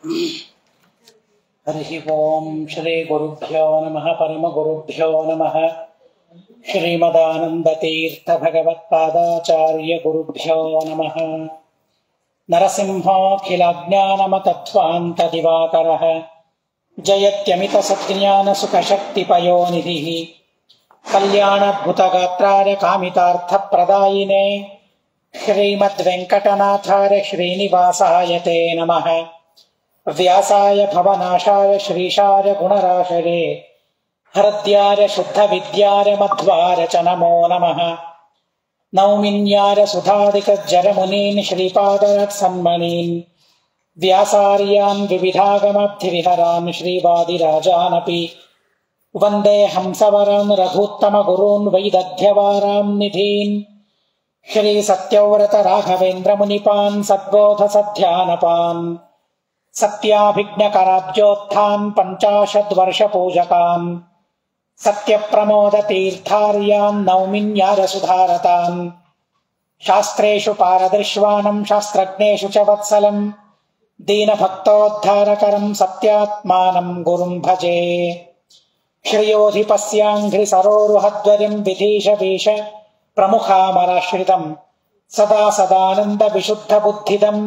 ಹರಿ ಓಂ ಶ್ರೀ ಗುರುಭ್ಯೋ ನಮಃ ಪರಮಗುರುಭ್ಯೋ ನಮಃ ಶ್ರೀಮದಾನಂದತೀರ್ಥ ಭಗವತ್ಪಾದಾಚಾರ್ಯ ಗುರುಭ್ಯೋ ನಮಃ. ನರಸಿಂಹಾಖಿಲಜ್ಞಾನಮತತ್ವಾಂತ ದಿವಾಕರಃ ಜಯತ್ಯಮಿತ ಸಜ್ಞಾನ ಸುಖಶಕ್ತಿಪಯೋನಿಧಿಃ ಕಲ್ಯಾಣಭೂತಗಾತ್ರಾಯ ಕಾಮಿತಾರ್ಥಪ್ರದಾಯಿನೇ ಶ್ರೀಮದ್ವೆಂಕಟನಾಥಾಯ ಶ್ರೀನಿವಾಸಾಯ ತೇ ನಮಃ. ವ್ಯಾಸಾಯ ಭವನಾಶಾಯ ಶ್ರೀಶಾಯ ಗುಣರಾಶಯೇ ಹರದ್ಯಾಯ ಶುದ್ಧವಿದ್ಯಾಯ ಮಧ್ವಾಯ ಚ ನಮೋ ನಮಃ. ನೌಮಿನ್ಯಾಯ ಸುಧಾಧಿಕಜ್ಜರಮುನೀನ್ ಶ್ರೀಪಾದಸನ್ಮನೀನ್ ವ್ಯಾಸಾರ್ಯಾನ್ ವಿವಿಧಾಗಮಬ್ಧಿವಿಹರಾನ್ ಶ್ರೀವಾದಿರಾಜಾನಪಿ ವಂದೇ ಹಂಸವರಾನ್ ರಘೂತ್ತಮ ಗುರೂನ್ ವೈದಗ್ಧ್ಯವಾರಾಂ ನಿಧೀನ್ ಶ್ರೀ ಸತ್ಯವ್ರತ ರಾಘವೇಂದ್ರ ಮುನಿಪಾನ್ ಸದ್ಬೋಧ ಸಧ್ಯಾನಪಾನ್ ಸತ್ಯಾಭಿಜ್ಞಕರಾಬ್ಜೋತ್ಥಾನ್ ಪಂಚಾಶದ್ವರ್ಷ ಪೂಜಕಾನ್ ಸತ್ಯಪ್ರಮೋದ ತೀರ್ಥಾರ್ಯಾನ್ ನೌಮಿನ್ಯಾರ ಸುಧಾರತಾನ್ ಶಾಸ್ತ್ರೇಷು ಪಾರದೃಶ್ವಾನಂ ಶಾಸ್ತ್ರಜ್ಞೇಷು ಚ ವತ್ಸಲಂ ದೀನಭಕ್ತೋದ್ಧಾರಕರಂ ಸತ್ಯಾತ್ಮಾನಂ ಗುರುಂ ಭಜೆ. ಶ್ರೇಯೋಧಿಪಸ್ಯಾಂಘ್ರಿ ಸರೋರುಹದ್ವರಿಂ ವಿಧೀಶವೀಶ ಪ್ರಮುಖಾಮರಾಶ್ರಿತಂ ಸದಾ ಸದಾನಂದ ವಿಶುದ್ಧ ಬುದ್ಧಿದಂ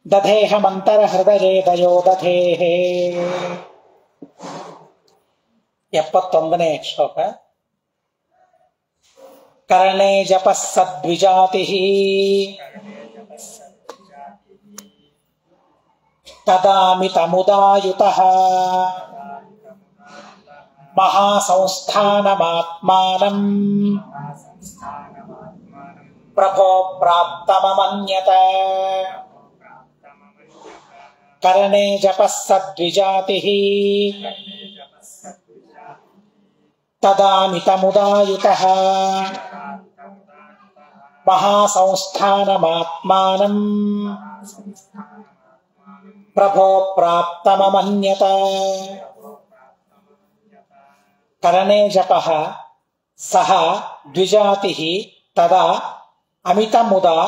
ದಧೇಹಮಂತರ ಹೃದಯೇ ದಯೋ ದಧೇಃ. 71ನೇ ಶ್ಲೋಕ. ಕರ್ಣೇ ಜಪಃ ಸದ್ವಿಜಾತಿಃ ತದಾಮಿತಮುದಾಯುತಃ ಮಹಾಸಂಸ್ಥಾನಮಾತ್ಮಾನಂ ಪ್ರಭೋ ಪ್ರಾಪ್ತಮಮನ್ಯತ. ಕರ್ಣೇ ಜಪಃ ಸದ್ವಿಜಾತಿಃ ತದಾಮಿತಮುದಾಯುತಃ ಮಹಾಸಂಸ್ಥಾನಮಾತ್ಮಾನಂ ಪ್ರಭೋ ಪ್ರಾಪ್ತಮಮನ್ಯತ. ಕರ್ಣೇ ಜಪಃ ಸಹ ದ್ವಿಜಾತಿಃ ತದಾ ಅಮಿತಮುದಾ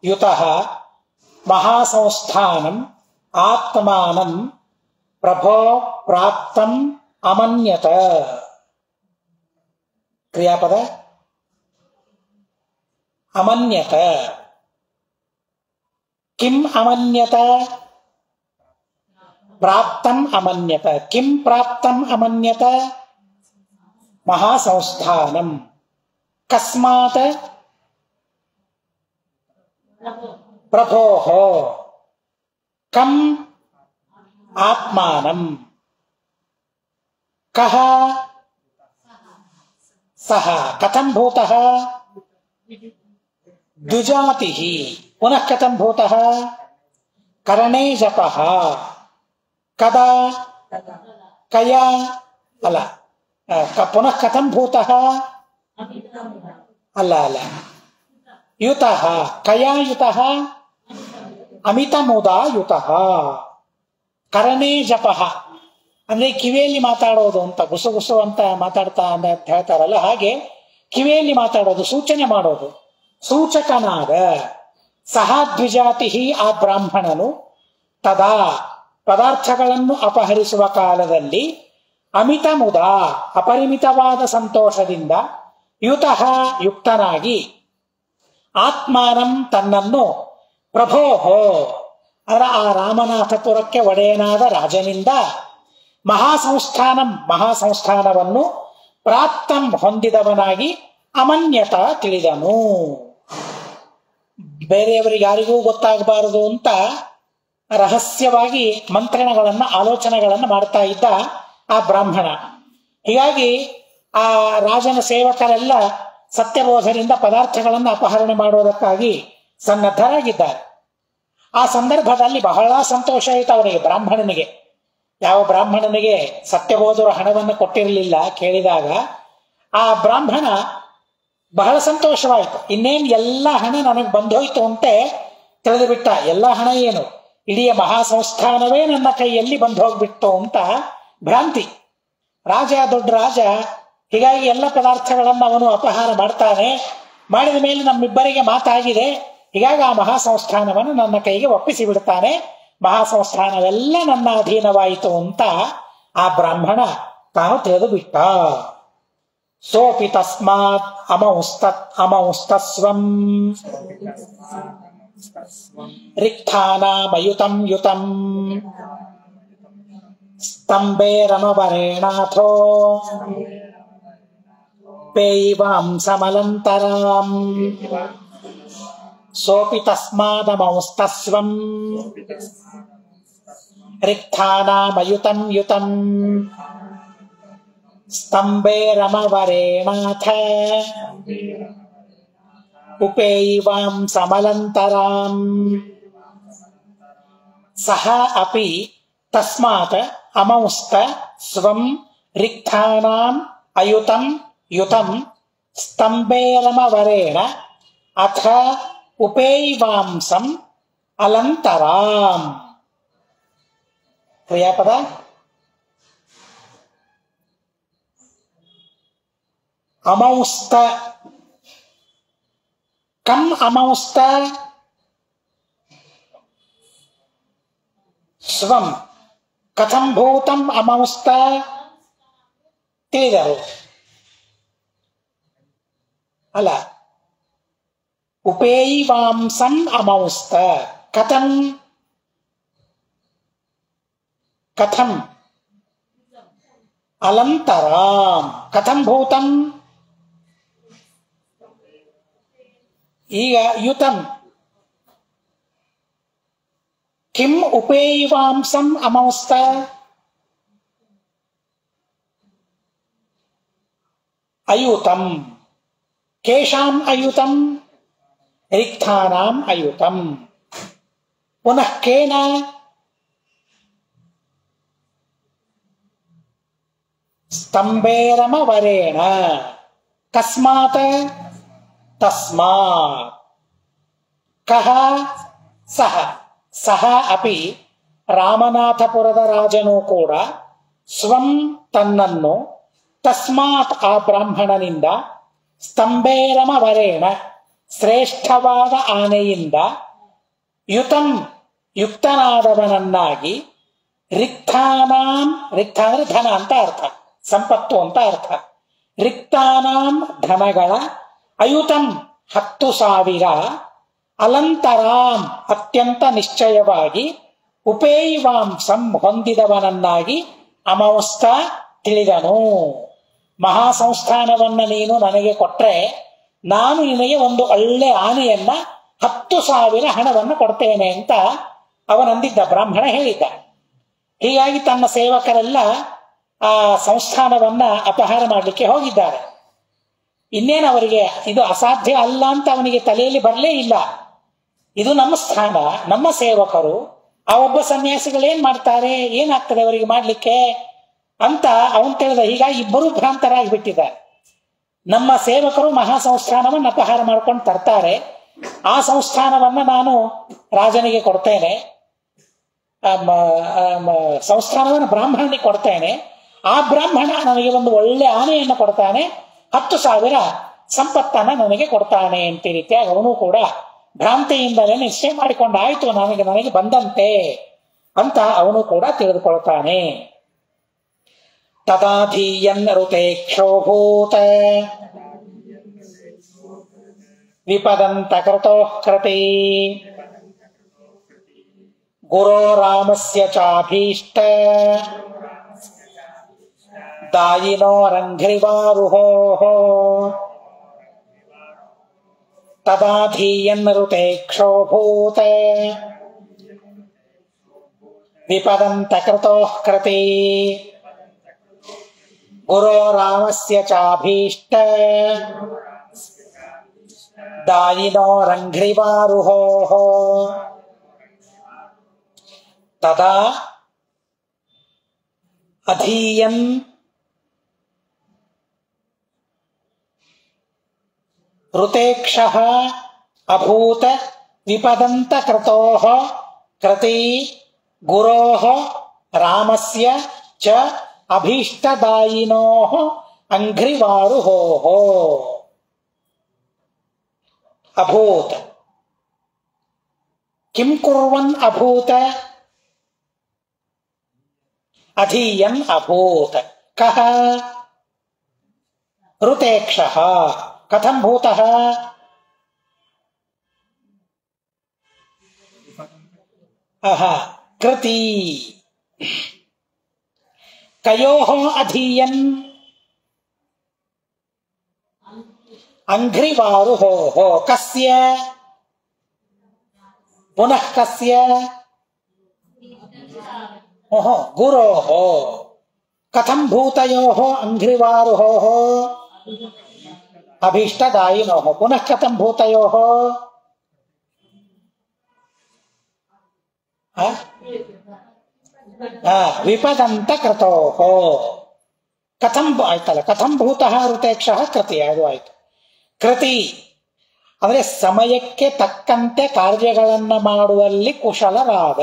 ಯುತಃ ಮಹಾಸಂಸ್ಥಾನಂ ಆತ್ಮಾನಂ ಪ್ರಭೋ ಪ್ರಾಪ್ತಂ ಅಮನ್ಯತ. ಕ್ರಿಯಾಪದ ಅಮನ್ಯತ. ಕಿಂ ಅಮನ್ಯತ? ಪ್ರಾಪ್ತಂ ಅಮನ್ಯತ. ಕಿಂ ಪ್ರಾಪ್ತಂ ಅಮನ್ಯತ? ಮಹಾಸಂಸ್ಥಾನಂ. ಕಸ್ಮಾತ್? ಪ್ರಭೋಃ. ಕಂ? ಆತ್ಮಾನಂ. ಕಃ? ಸಹ. ಕಥಂ ಭೂತಃ? ದ್ವಿಜಾತಿಃ. ಪುನಃ ಕಥಂ ಭೂತಃ? ಕರ್ಣೇ ಜಪಃ. ಕದಾ? ಕಯಾ? ಅಲ್ಲ, ಪುನಃ ಕಥಂ ಭೂತಃ? ಅಲ್ಲ ಅಲ್ಲ, ಯುತಃ. ಕಯಾ ಯುತಃ? ಅಮಿತಮುದಾ ಯುತಃ. ಕರ್ಣೇ ಜಪಃ ಅಂದ್ರೆ ಕಿವಿಯಲ್ಲಿ ಮಾತಾಡೋದು ಅಂತ, ಗುಸುಗುಸು ಅಂತ ಮಾತಾಡ್ತಾ ಅಂತ ಹೇಳ್ತಾರಲ್ಲ, ಹಾಗೆ ಕಿವಿಯಲ್ಲಿ ಮಾತಾಡೋದು, ಸೂಚನೆ ಮಾಡೋದು. ಸೂಚಕನಾದ ಸಹ ದ್ವಿಜಾತಿ, ಆ ಬ್ರಾಹ್ಮಣನು ತದಾ ಪದಾರ್ಥಗಳನ್ನು ಅಪಹರಿಸುವ ಕಾಲದಲ್ಲಿ ಅಮಿತ ಮುದ ಅಪರಿಮಿತವಾದ ಸಂತೋಷದಿಂದ ಯುತಃ ಯುಕ್ತನಾಗಿ ಆತ್ಮಾನಂ ತನ್ನನ್ನು ಪ್ರಭೋಹೋ ಅದರ ಆ ರಾಮನಾಥಪುರಕ್ಕೆ ಒಡೆಯನಾದ ರಾಜನಿಂದ ಮಹಾಸಂಸ್ಥಾನಂ ಮಹಾಸಂಸ್ಥಾನವನ್ನು ಪ್ರಾಪ್ತಂ ಹೊಂದಿದವನಾಗಿ ಅಮನ್ಯತ ತಿಳಿದನು. ಬೇರೆಯವರಿಗೆ ಯಾರಿಗೂ ಗೊತ್ತಾಗಬಾರದು ಅಂತ ರಹಸ್ಯವಾಗಿ ಮಂತ್ರಣಗಳನ್ನ ಆಲೋಚನೆಗಳನ್ನ ಮಾಡ್ತಾ ಇದ್ದ ಆ ಬ್ರಾಹ್ಮಣ. ಹೀಗಾಗಿ ಆ ರಾಜನ ಸೇವಕರೆಲ್ಲ ಸತ್ಯಬೋಧರಿಂದ ಪದಾರ್ಥಗಳನ್ನು ಅಪಹರಣೆ ಮಾಡುವುದಕ್ಕಾಗಿ ಸನ್ನದ್ಧರಾಗಿದ್ದಾರೆ. ಆ ಸಂದರ್ಭದಲ್ಲಿ ಬಹಳ ಸಂತೋಷ ಆಯಿತು ಅವನಿಗೆ, ಬ್ರಾಹ್ಮಣನಿಗೆ. ಯಾವ ಬ್ರಾಹ್ಮಣನಿಗೆ ಸತ್ಯಬೋಧರು ಹಣವನ್ನು ಕೊಟ್ಟಿರಲಿಲ್ಲ ಕೇಳಿದಾಗ ಆ ಬ್ರಾಹ್ಮಣ ಬಹಳ ಸಂತೋಷವಾಯಿತು. ಇನ್ನೇನು ಎಲ್ಲ ಹಣ ನನಗೆ ಬಂದೋಯ್ತು ಅಂತೆ ತಿಳಿದು ಬಿಟ್ಟ. ಎಲ್ಲ ಹಣ ಏನು, ಇಡೀ ಮಹಾಸಂಸ್ಥಾನವೇ ನನ್ನ ಕೈಯಲ್ಲಿ ಬಂದು ಹೋಗ್ಬಿಟ್ಟು ಅಂತ ಭ್ರಾಂತಿ. ರಾಜ ದೊಡ್ಡ ರಾಜ, ಹೀಗಾಗಿ ಎಲ್ಲ ಪದಾರ್ಥಗಳನ್ನು ಅವನು ಅಪಹಾರ ಮಾಡ್ತಾನೆ. ಮಾಡಿದ ಮೇಲೆ ನಮ್ಮಿಬ್ಬರಿಗೆ ಮಾತಾಗಿದೆ, ಹೀಗಾಗಿ ಆ ಮಹಾಸಂಸ್ಥಾನವನ್ನು ನನ್ನ ಕೈಗೆ ಒಪ್ಪಿಸಿ ಬಿಡ್ತಾನೆ. ಮಹಾಸಂಸ್ಥಾನವೆಲ್ಲ ನನ್ನ ಅಧೀನವಾಯಿತು ಅಂತ ಆ ಬ್ರಾಹ್ಮಣ ತಾನು ತಿಳಿದು ಬಿಟ್ಟ. ಸೋಪಿ ತಸ್ಮಾತ್ ಅಮೌಸ್ತಸ್ವಂ ರಿಕ್ತಾನಾಮಯುತಂ ಯುತಂ ಸ್ತಂಭೇರಮವರೇಣಾಥೋ ಪೇಯಿವಾಂಸಮಲಂತರಾಂ. ಸೋಪಿ ತಸ್ಮಾದಮೌಸ್ತಸ್ವಂ ರಿಕ್ತಾನಾಮಯುತಂ ಯುತಂ ಸ್ತಂಭೇರಮವರೇಣಾಥ ಉಪೇಯಿವಾಂಸಮಲಂತರಾಂ. ಸಹ ಅಪಿ ತಸ್ಮಾತ್ ಅಮೌಸ್ತ ಸ್ವಂ ರಿಕ್ತಾನಾಂ ಅಯುತಂ ಯುತಂ ಸ್ತಂಭೇರಮವರೇಣ ಅಥ ಉಪೇಯಿವಾಂಸಂ ಅಲಂತರಾಂ. ಕ್ರಿಯಾಪದ ಅಮೌಸ್ತ. ಕಂ ಅಮೌಸ್ತ ಸ್ವಂ ಕಥಂ ಭೂತಂ ಅಮೌಸ್ತ ತಿಳಿದರು ಅಲ್ಲ. ಉಪೇಯಿವಾಂಸಂ ಅಮೌಸ್ತ ಕಥಂ ಕಥಂ ಅಲಂತರಾಂ ಕಥಂ ಭೂತಂ. ಈಗ ಯುತಂ ಕಿಂ ಉಪೇಯಿವಾಂಸಂ ಅಮೌಸ್ತ. ಅಯುತಂ ಕೇಶಾಂ ಅಯುತಂ ರಿಕ್ತಾನಾಂ ಅಯುತಂ. ಪುನಃ ಕೇನ ಸ್ತಂಭೇರಮವರೇಣ ಕಸ್ಮಾತ್ ತಸ್ಮಾತ್. ಕಹ ಸಹ ಸಹ ಅಪಿ ರಾಮನಾಥಪುರದ ರಾಜನೂ ಕೂಡ ಸ್ವಂ ತನ್ನನ್ನು ತಸ್ಮಾತ್ ಆ ಬ್ರಾಹ್ಮಣನಿಂದ ಸ್ತಂಭೇರಮವರೇಣ ಶ್ರೇಷ್ಠವಾದ ಆನೆಯಿಂದ ಯುತಂ ಯುಕ್ತನಾದವನನ್ನಾಗಿ ರಿಕ್ತಾನಾಂ ರಿಕ್ತ ಅಂದ್ರೆ ಧನ ಅಂತ ಅರ್ಥ, ಸಂಪತ್ತು ಅಂತ ಅರ್ಥ. ರಿಕ್ತಾನಾಂ ಧನಗಳ ಅಯುತಂ 10,000 ಅಲಂತರಾಂ ಅತ್ಯಂತ ನಿಶ್ಚಯವಾಗಿ ಉಪೇಯಿವಾಂಸಂ ಹೊಂದಿದವನನ್ನಾಗಿ ಅಮೌಸ್ತ ತಿಳಿದನು. ಮಹಾಸಂಸ್ಥಾನವನ್ನ ನೀನು ನನಗೆ ಕೊಟ್ರೆ ನಾನು ನಿನಗೆ ಒಂದು ಒಳ್ಳೆ ಆನೆಯನ್ನ 10,000 ಹಣವನ್ನು ಕೊಡ್ತೇನೆ ಅಂತ ಅವನಂದಿದ್ದ, ಬ್ರಾಹ್ಮಣ ಹೇಳಿದ್ದ. ಹೀಗಾಗಿ ತನ್ನ ಸೇವಕರೆಲ್ಲ ಆ ಸಂಸ್ಥಾನವನ್ನ ಅಪಹಾರ ಮಾಡಲಿಕ್ಕೆ ಹೋಗಿದ್ದಾರೆ. ಇನ್ನೇನು ಅವರಿಗೆ ಇದು ಅಸಾಧ್ಯ ಅಲ್ಲ ಅಂತ ಅವನಿಗೆ ತಲೆಯಲ್ಲಿ ಬರಲೇ ಇಲ್ಲ. ಇದು ನಮ್ಮ ಸ್ಥಾನ, ನಮ್ಮ ಸೇವಕರು, ಆ ಒಬ್ಬ ಸನ್ಯಾಸಿಗಳೇನ್ ಮಾಡ್ತಾರೆ, ಏನಾಗ್ತದೆ ಅವರಿಗೆ ಮಾಡ್ಲಿಕ್ಕೆ ಅಂತ ಅವನು ತಿಳಿದ. ಹೀಗಾಗಿ ಇಬ್ಬರೂ ಭ್ರಾಂತರಾಗಿ ಬಿಟ್ಟಿದ್ದಾರೆ. ನಮ್ಮ ಸೇವಕರು ಮಹಾಸಂಸ್ಥಾನವನ್ನು ಅಪಹಾರ ಮಾಡ್ಕೊಂಡು ತರ್ತಾರೆ, ಆ ಸಂಸ್ಥಾನವನ್ನ ನಾನು ರಾಜನಿಗೆ ಕೊಡ್ತೇನೆ, ಸಂಸ್ಥಾನವನ್ನು ಬ್ರಾಹ್ಮಣನಿಗೆ ಕೊಡ್ತೇನೆ, ಆ ಬ್ರಾಹ್ಮಣ ನನಗೆ ಒಂದು ಒಳ್ಳೆ ಆನೆಯನ್ನು ಕೊಡ್ತಾನೆ, 10,000 ಸಂಪತ್ತನ್ನ ನನಗೆ ಕೊಡ್ತಾನೆ ಅಂತ ರೀತಿಯಾಗಿ ಅವನು ಕೂಡ ಭ್ರಾಂತಿಯಿಂದಲೇ ನಿಶ್ಚಯ ಮಾಡಿಕೊಂಡು ಆಯ್ತು ನನಗೆ ಬಂದಂತೆ ಅಂತ ಅವನು ಕೂಡ ತಿಳಿದುಕೊಳ್ತಾನೆ. ತದಾಧೀಯನ್ ಋತೇಕ್ಷೋಭೂತ ವಿಪದಂತ ಕೃತೋ ಕೃತಿ ಗುರೋ ರಾಮಸ್ಯ ಚಾಭೀಷ್ಟ ದಾಯಿನೋ ರಂಘ್ರಿವಾರುಹೋಃ. ತದಾಧೀಯನ್ ಋತೇಕ್ಷೋಭೂತ ವಿಪದಂತ ಕೃತೋ ಕೃತಿ ಗುರೋ ರಾಮಸ್ಯ ಚಾಭೀಷ್ಟ ದಾಯಿನೋ ರಂಘ್ರಿವಾರುಹೋಃ. ತದಾ ಅಧೀಯನ್ ಋತೇಕ್ಷಃ ಅಭೂತ ವಿಪದಂತ ಕೃತೋಃ ಕೃತಿ ಗುರೋಃ ರಾಮಸ್ಯ ಚ ಅಭೀಷ್ಟದಾಯಿನೋಃ ಅಂಘ್ರಿವಾರುಹೋಃ. ಅಭೂತ ಕಿಂ ಕುರ್ವನ್ ಅಭೂತ ಅಧೀಯನ್ ಅಭೂತ್. ಕಃ ಋತೇಕ್ಷಃ. ಕಥಂ ಭೂತಃ? ಕೃತಿ. ಕಯೋಃ ಅಧೀಯನ್ ಅಂಘ್ರಿವಾರುಹೋಃ. ಕಸ್ಯ ಪುನಃ ಕಸ್ಯ? ಗುರೋಃ. ಕಥಂ ಭೂತಯೋಃ ಅಂಘ್ರಿವಾರುಹೋಃ? ಅಭೀಷ್ಟದಾಯಿನೋಃ. ಪುನಃ ಕಥಂ ಭೂತಯೋಃ? ವಿಪದಂತ ಕೃತೋಃ. ಕಥಂ ಆಯ್ತಲ್ಲ, ಕಥಂ ಭೂತಃ ಋತೇಕ್ಷಃ ಕೃತಿ. ಅದು ಆಯ್ತು. ಕೃತಿ ಅಂದ್ರೆ ಸಮಯಕ್ಕೆ ತಕ್ಕಂತೆ ಕಾರ್ಯಗಳನ್ನ ಮಾಡುವಲ್ಲಿ ಕುಶಲರಾದ.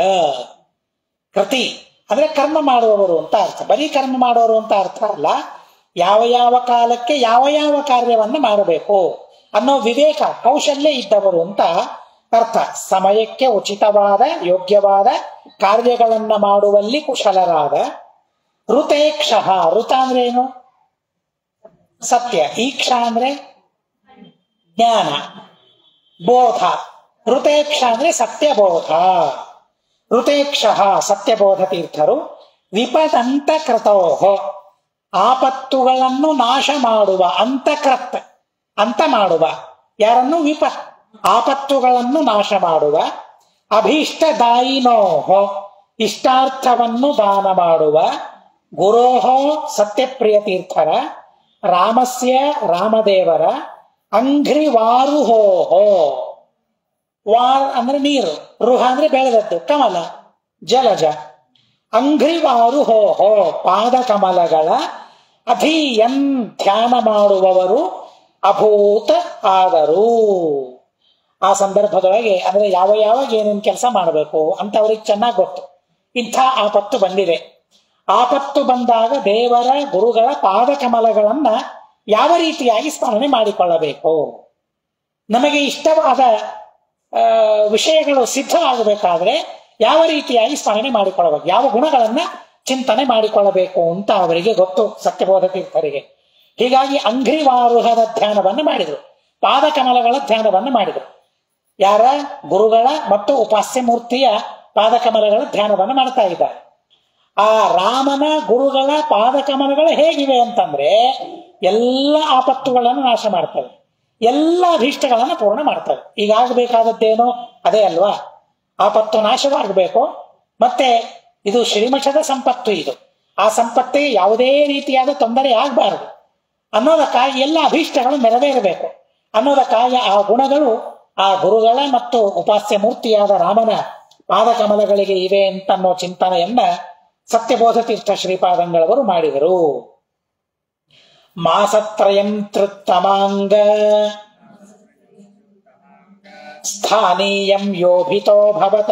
ಕೃತಿ ಅಂದ್ರೆ ಕರ್ಮ ಮಾಡುವವರು ಅಂತ ಅರ್ಥ. ಬರೀ ಕರ್ಮ ಮಾಡುವವರು ಅಂತ ಅರ್ಥ ಅಲ್ಲ. ಯಾವ ಯಾವ ಕಾಲಕ್ಕೆ ಯಾವ ಯಾವ ಕಾರ್ಯವನ್ನ ಮಾಡಬೇಕು ಅನ್ನೋ ವಿವೇಕ ಕೌಶಲ್ಯ ಇದ್ದವರು ಅಂತ ಅರ್ಥ. ಸಮಯಕ್ಕೆ ಉಚಿತವಾದ ಯೋಗ್ಯವಾದ ಕಾರ್ಯಗಳನ್ನ ಮಾಡುವಲ್ಲಿ ಕುಶಲರಾದ. ಋತೇಕ್ಷಃ. ಋತ ಅಂದ್ರೆ ಏನು? ಸತ್ಯ. ಈಕ್ಷಾ ಅಂದ್ರೆ ಜ್ಞಾನ, ಬೋಧ. ಋತೇಕ್ಷ ಅಂದ್ರೆ ಸತ್ಯಬೋಧ. ಋತೇಕ್ಷಃ ಸತ್ಯಬೋಧ ತೀರ್ಥರು. ವಿಪದಂತ ಕೃತೋಃ. ಆಪತ್ತುಗಳನ್ನು ನಾಶ ಮಾಡುವ. ಅಂತಕೃತ್ ಅಂತ ಮಾಡುವ. ಯಾರನ್ನು? ವಿಪತ್. ಆಪತ್ತುಗಳನ್ನು ನಾಶ ಮಾಡುವ. ಅಭೀಷ್ಟದಾಯಿನೋಃ. ಇಷ್ಟಾರ್ಥವನ್ನು ದಾನ ಮಾಡುವ. ಗುರೋಃ ಸತ್ಯಪ್ರಿಯ ತೀರ್ಥರ. ರಾಮಸ್ಯ ರಾಮದೇವರ. ಅಂಘ್ರಿವಾರುಹೋಃ. ವಾರ್ ಅಂದ್ರೆ ನೀರು, ರುಹ ಅಂದ್ರೆ ಬೆಳೆದದ್ದು, ಕಮಲ ಜಲಜ. ಅಂಘ್ರಿವಾರುಹೋಃ ಪಾದ ಕಮಲಗಳ. ಅಧೀಯನ್ ಧ್ಯಾನ ಮಾಡುವವರು. ಅಭೂತ ಆದರು. ಆ ಸಂದರ್ಭದೊಳಗೆ ಅಂದ್ರೆ ಯಾವ ಯಾವಾಗ ಏನೇನು ಕೆಲಸ ಮಾಡಬೇಕು ಅಂತ ಅವ್ರಿಗೆ ಚೆನ್ನಾಗಿ ಗೊತ್ತು. ಇಂಥ ಆಪತ್ತು ಬಂದಿದೆ. ಆಪತ್ತು ಬಂದಾಗ ದೇವರ ಗುರುಗಳ ಪಾದ ಕಮಲಗಳನ್ನ ಯಾವ ರೀತಿಯಾಗಿ ಸ್ಮರಣೆ ಮಾಡಿಕೊಳ್ಳಬೇಕು. ನಮಗೆ ಇಷ್ಟವಾದ ವಿಷಯಗಳು ಸಿದ್ಧ ಆಗಬೇಕಾದ್ರೆ ಯಾವ ರೀತಿಯಾಗಿ ಸ್ಮರಣೆ ಮಾಡಿಕೊಳ್ಳಬೇಕು, ಯಾವ ಗುಣಗಳನ್ನ ಚಿಂತನೆ ಮಾಡಿಕೊಳ್ಳಬೇಕು ಅಂತ ಅವರಿಗೆ ಗೊತ್ತು, ಸತ್ಯಬೋಧ ತೀರ್ಥರಿಗೆ. ಹೀಗಾಗಿ ಅಂಘ್ರಿವಾರುಹದ ಧ್ಯಾನವನ್ನು ಮಾಡಿದರು. ಪಾದಕಮಲಗಳ ಧ್ಯಾನವನ್ನು ಮಾಡಿದರು. ಯಾರ? ಗುರುಗಳ ಮತ್ತು ಉಪಾಸ್ಯ ಮೂರ್ತಿಯ ಪಾದಕಮಲಗಳ ಧ್ಯಾನವನ್ನು ಮಾಡ್ತಾ ಇದ್ದಾರೆ. ಆ ರಾಮನ ಗುರುಗಳ ಪಾದಕಮಲಗಳು ಹೇಗಿವೆ ಅಂತಂದ್ರೆ ಎಲ್ಲ ಆಪತ್ತುಗಳನ್ನು ನಾಶ ಮಾಡ್ತವೆ, ಎಲ್ಲ ಅಭೀಷ್ಟಗಳನ್ನು ಪೂರ್ಣ ಮಾಡ್ತವೆ. ಈಗಾಗಬೇಕಾದದ್ದೇನೋ ಅದೇ ಅಲ್ವಾ? ಆಪತ್ತು ನಾಶವಾಗಬೇಕು. ಮತ್ತೆ ಇದು ಶ್ರೀಮಠದ ಸಂಪತ್ತು. ಇದು ಆ ಸಂಪತ್ತಿಗೆ ಯಾವುದೇ ರೀತಿಯಾದ ತೊಂದರೆ ಆಗಬಾರದು ಅನ್ನೋದಕ್ಕಾಗಿ ಎಲ್ಲ ಅಭೀಷ್ಟಗಳು ನೆರವೇರಬೇಕು ಅನ್ನೋದಕ್ಕಾಗಿ ಆ ಗುಣಗಳು ಆ ಗುರುಗಳ ಮತ್ತು ಉಪಾಸ್ಯ ಮೂರ್ತಿಯಾದ ರಾಮನ ಪಾದಕಮಲಗಳಿಗೆ ಇವೆ ಅಂತನ್ನೋ ಚಿಂತನೆಯನ್ನ ಸತ್ಯಬೋಧ ತೀರ್ಥ ಶ್ರೀಪಾದಂಗಳವರು ಮಾಡಿದರು. ಮಾಸತ್ರಯಂ ತೃತ್ತಮಾಂಗ ಸ್ಥಾನೀಯಂ ಯೋಭಿತೋ ಭವತ